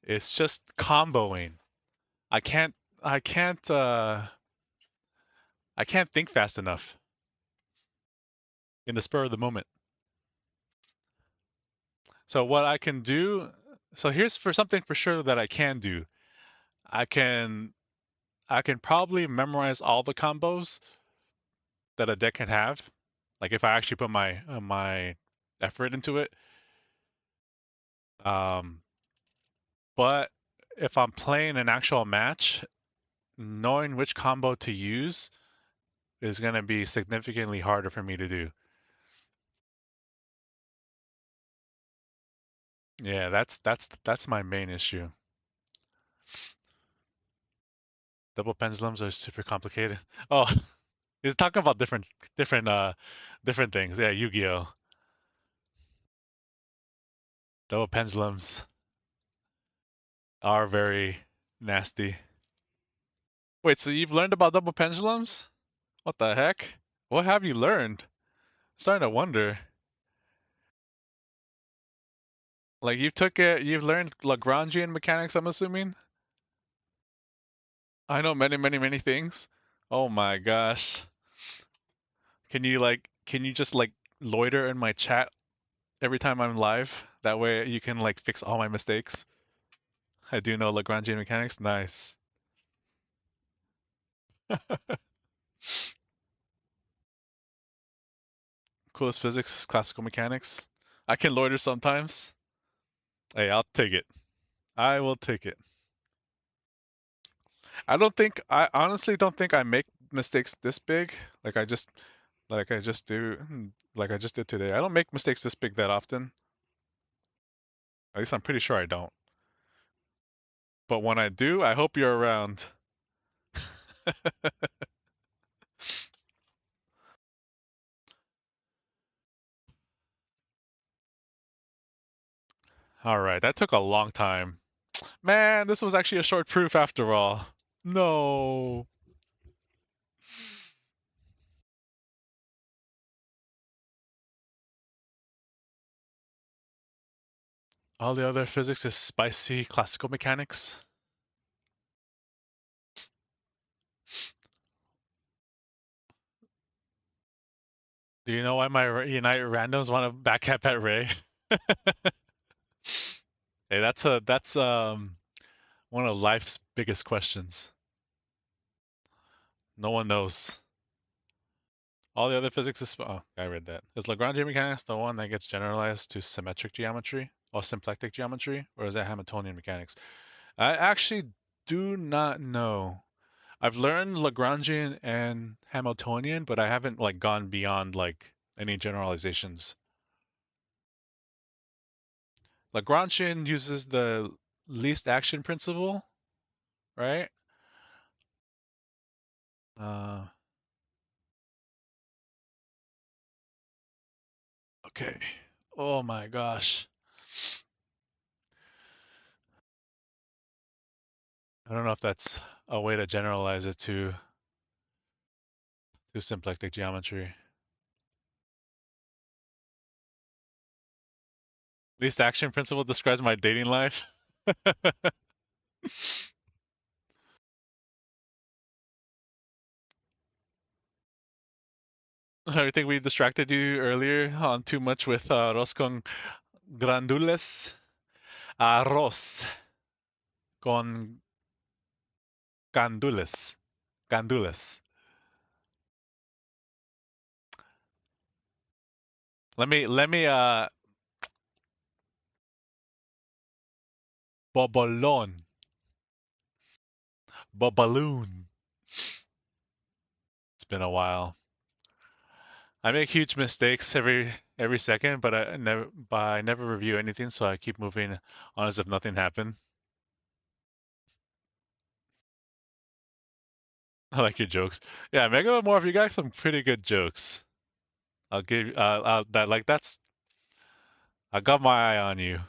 It's just comboing. I can't I can't uh I can't think fast enough in the spur of the moment. So what I can do, so here's for something for sure that I can do. I can I can probably memorize all the combos that a deck can have. Like if I actually put my effort into it. Um, but if I'm playing an actual match, knowing which combo to use is gonna be significantly harder for me to do. Yeah, that's my main issue. Double pendulums are super complicated. Oh, he's talking about different things. Yeah, Yu-Gi-Oh. Double pendulums are very nasty. Wait, so you've learned about double pendulums? What the heck? What have you learned? I'm starting to wonder. Like you've learned Lagrangian mechanics, I'm assuming? I know many things. Oh my gosh. Can you just like loiter in my chat every time I'm live? That way you can like fix all my mistakes. I do know Lagrangian mechanics. Nice. Coolest physics, classical mechanics. I can loiter sometimes. Hey, I'll take it. I will take it. I honestly don't think I make mistakes this big. Like I just like I just do like I just did today. I don't make mistakes this big that often. At least I'm pretty sure I don't. But when I do, I hope you're around. All right, that took a long time. Man, this was actually a short proof after all. No. All the other physics is spicy classical mechanics. Do you know why my Unite randoms want to backcap at Ray? Hey, that's one of life's biggest questions. No one knows. All the other physics is oh, I read that. Is Lagrangian mechanics the one that gets generalized to symmetric geometry or symplectic geometry, or is that Hamiltonian mechanics? I actually do not know. I've learned Lagrangian and Hamiltonian, but I haven't like gone beyond like any generalizations. Lagrangian uses the least action principle, right? Uh, okay. Oh my gosh. I don't know if that's a way to generalize it to symplectic geometry. Least action principle describes my dating life. I think we distracted you earlier on too much with arroz con grandules. Arroz con gandules. Gandules. Let me bobolon. Bobaloon. It's been a while. I make huge mistakes every second, but I never review anything, so I keep moving on as if nothing happened. I like your jokes. Yeah, Megalomorph, you got some pretty good jokes. I'll give that like that's I got my eye on you.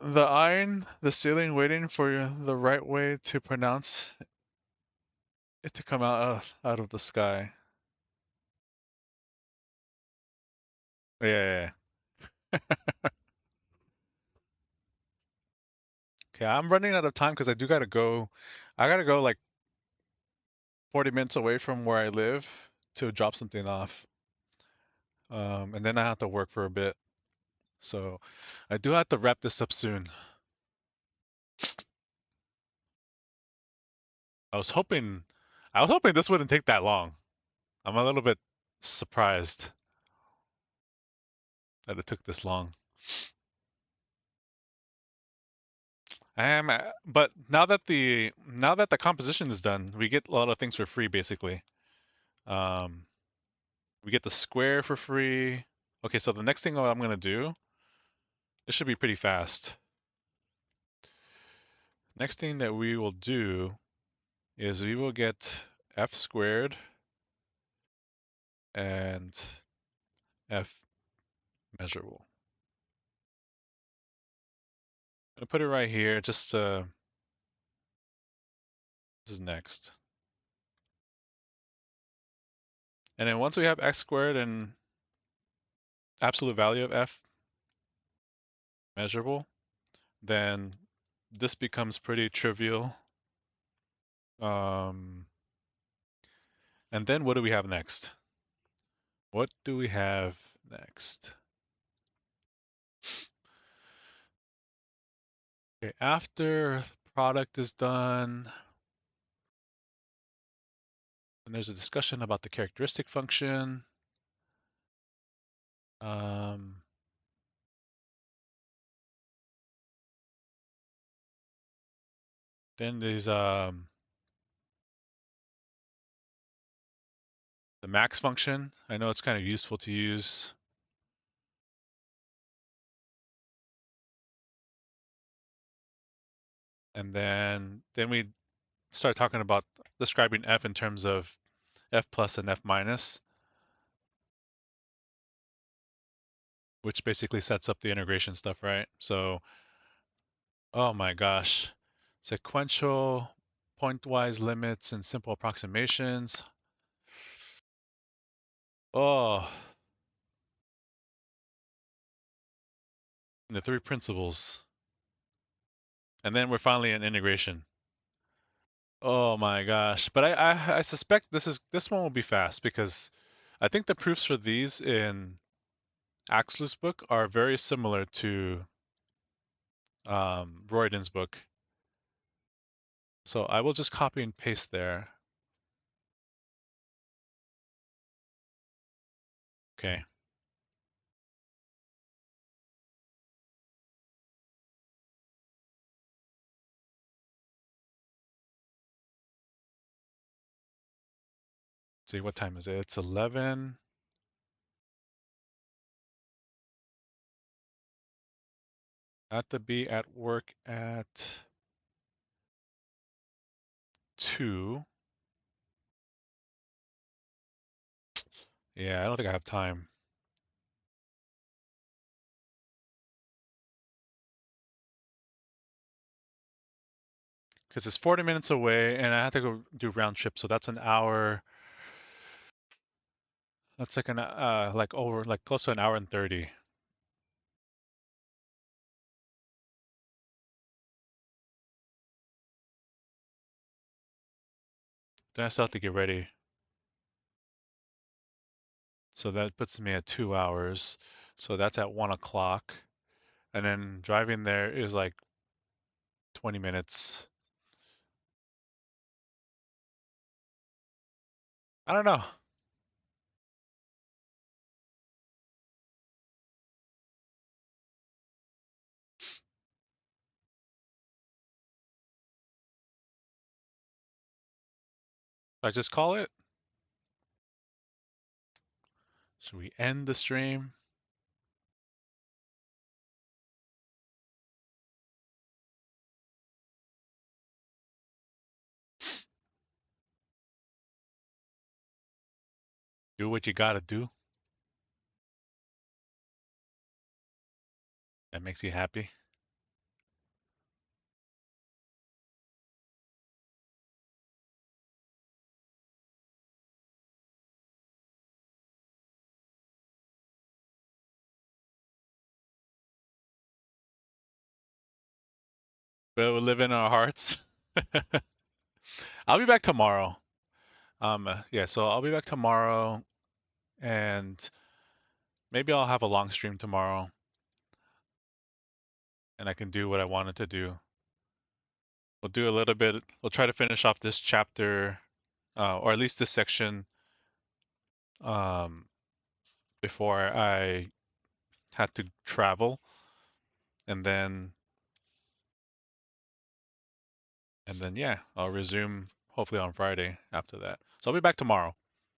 The eye in the ceiling waiting for the right way to pronounce it to come out of the sky. Yeah. Okay, I'm running out of time because I do gotta go. I gotta go like 40 minutes away from where I live to drop something off. And then I have to work for a bit. So I do have to wrap this up soon. I was hoping I was hoping this wouldn't take that long. I'm a little bit surprised that it took this long. But now that the composition is done, we get a lot of things for free basically. Um, we get the square for free. Okay, so the next thing I'm gonna do, this should be pretty fast. Next thing that we will do is we will get f squared and f measurable. I'm gonna put it right here. Just this is next. And then once we have x squared and absolute value of f measurable, then this becomes pretty trivial. Um, and then what do we have next? What do we have next? Okay, after the product is done, and there's a discussion about the characteristic function. Um, then there's the max function. I know it's kind of useful to use. And then we start talking about describing f in terms of f plus and f minus, which basically sets up the integration stuff, right? So, oh my gosh, sequential pointwise limits and simple approximations. Oh, the three principles. And then we're finally in integration. Oh my gosh. But I suspect this one will be fast because I think the proofs for these in Axler's book are very similar to Royden's book. So I will just copy and paste there. Okay. See, what time is it? It's 11. I have to be at work at 2. Yeah, I don't think I have time. Because it's 40 minutes away and I have to go do round trip, so that's an hour. That's like like close to an hour and 30. Then I still have to get ready. So that puts me at 2 hours. So that's at 1 o'clock. And then driving there is like 20 minutes. I don't know. I just call it? Should we end the stream? Do what you gotta do. That makes you happy. But we live in our hearts. I'll be back tomorrow. Yeah, so I'll be back tomorrow and maybe I'll have a long stream tomorrow and I can do what I wanted to do. We'll do a little bit, we'll try to finish off this chapter, or at least this section, um, before I had to travel. And then then yeah, I'll resume hopefully on Friday after that. So I'll be back tomorrow.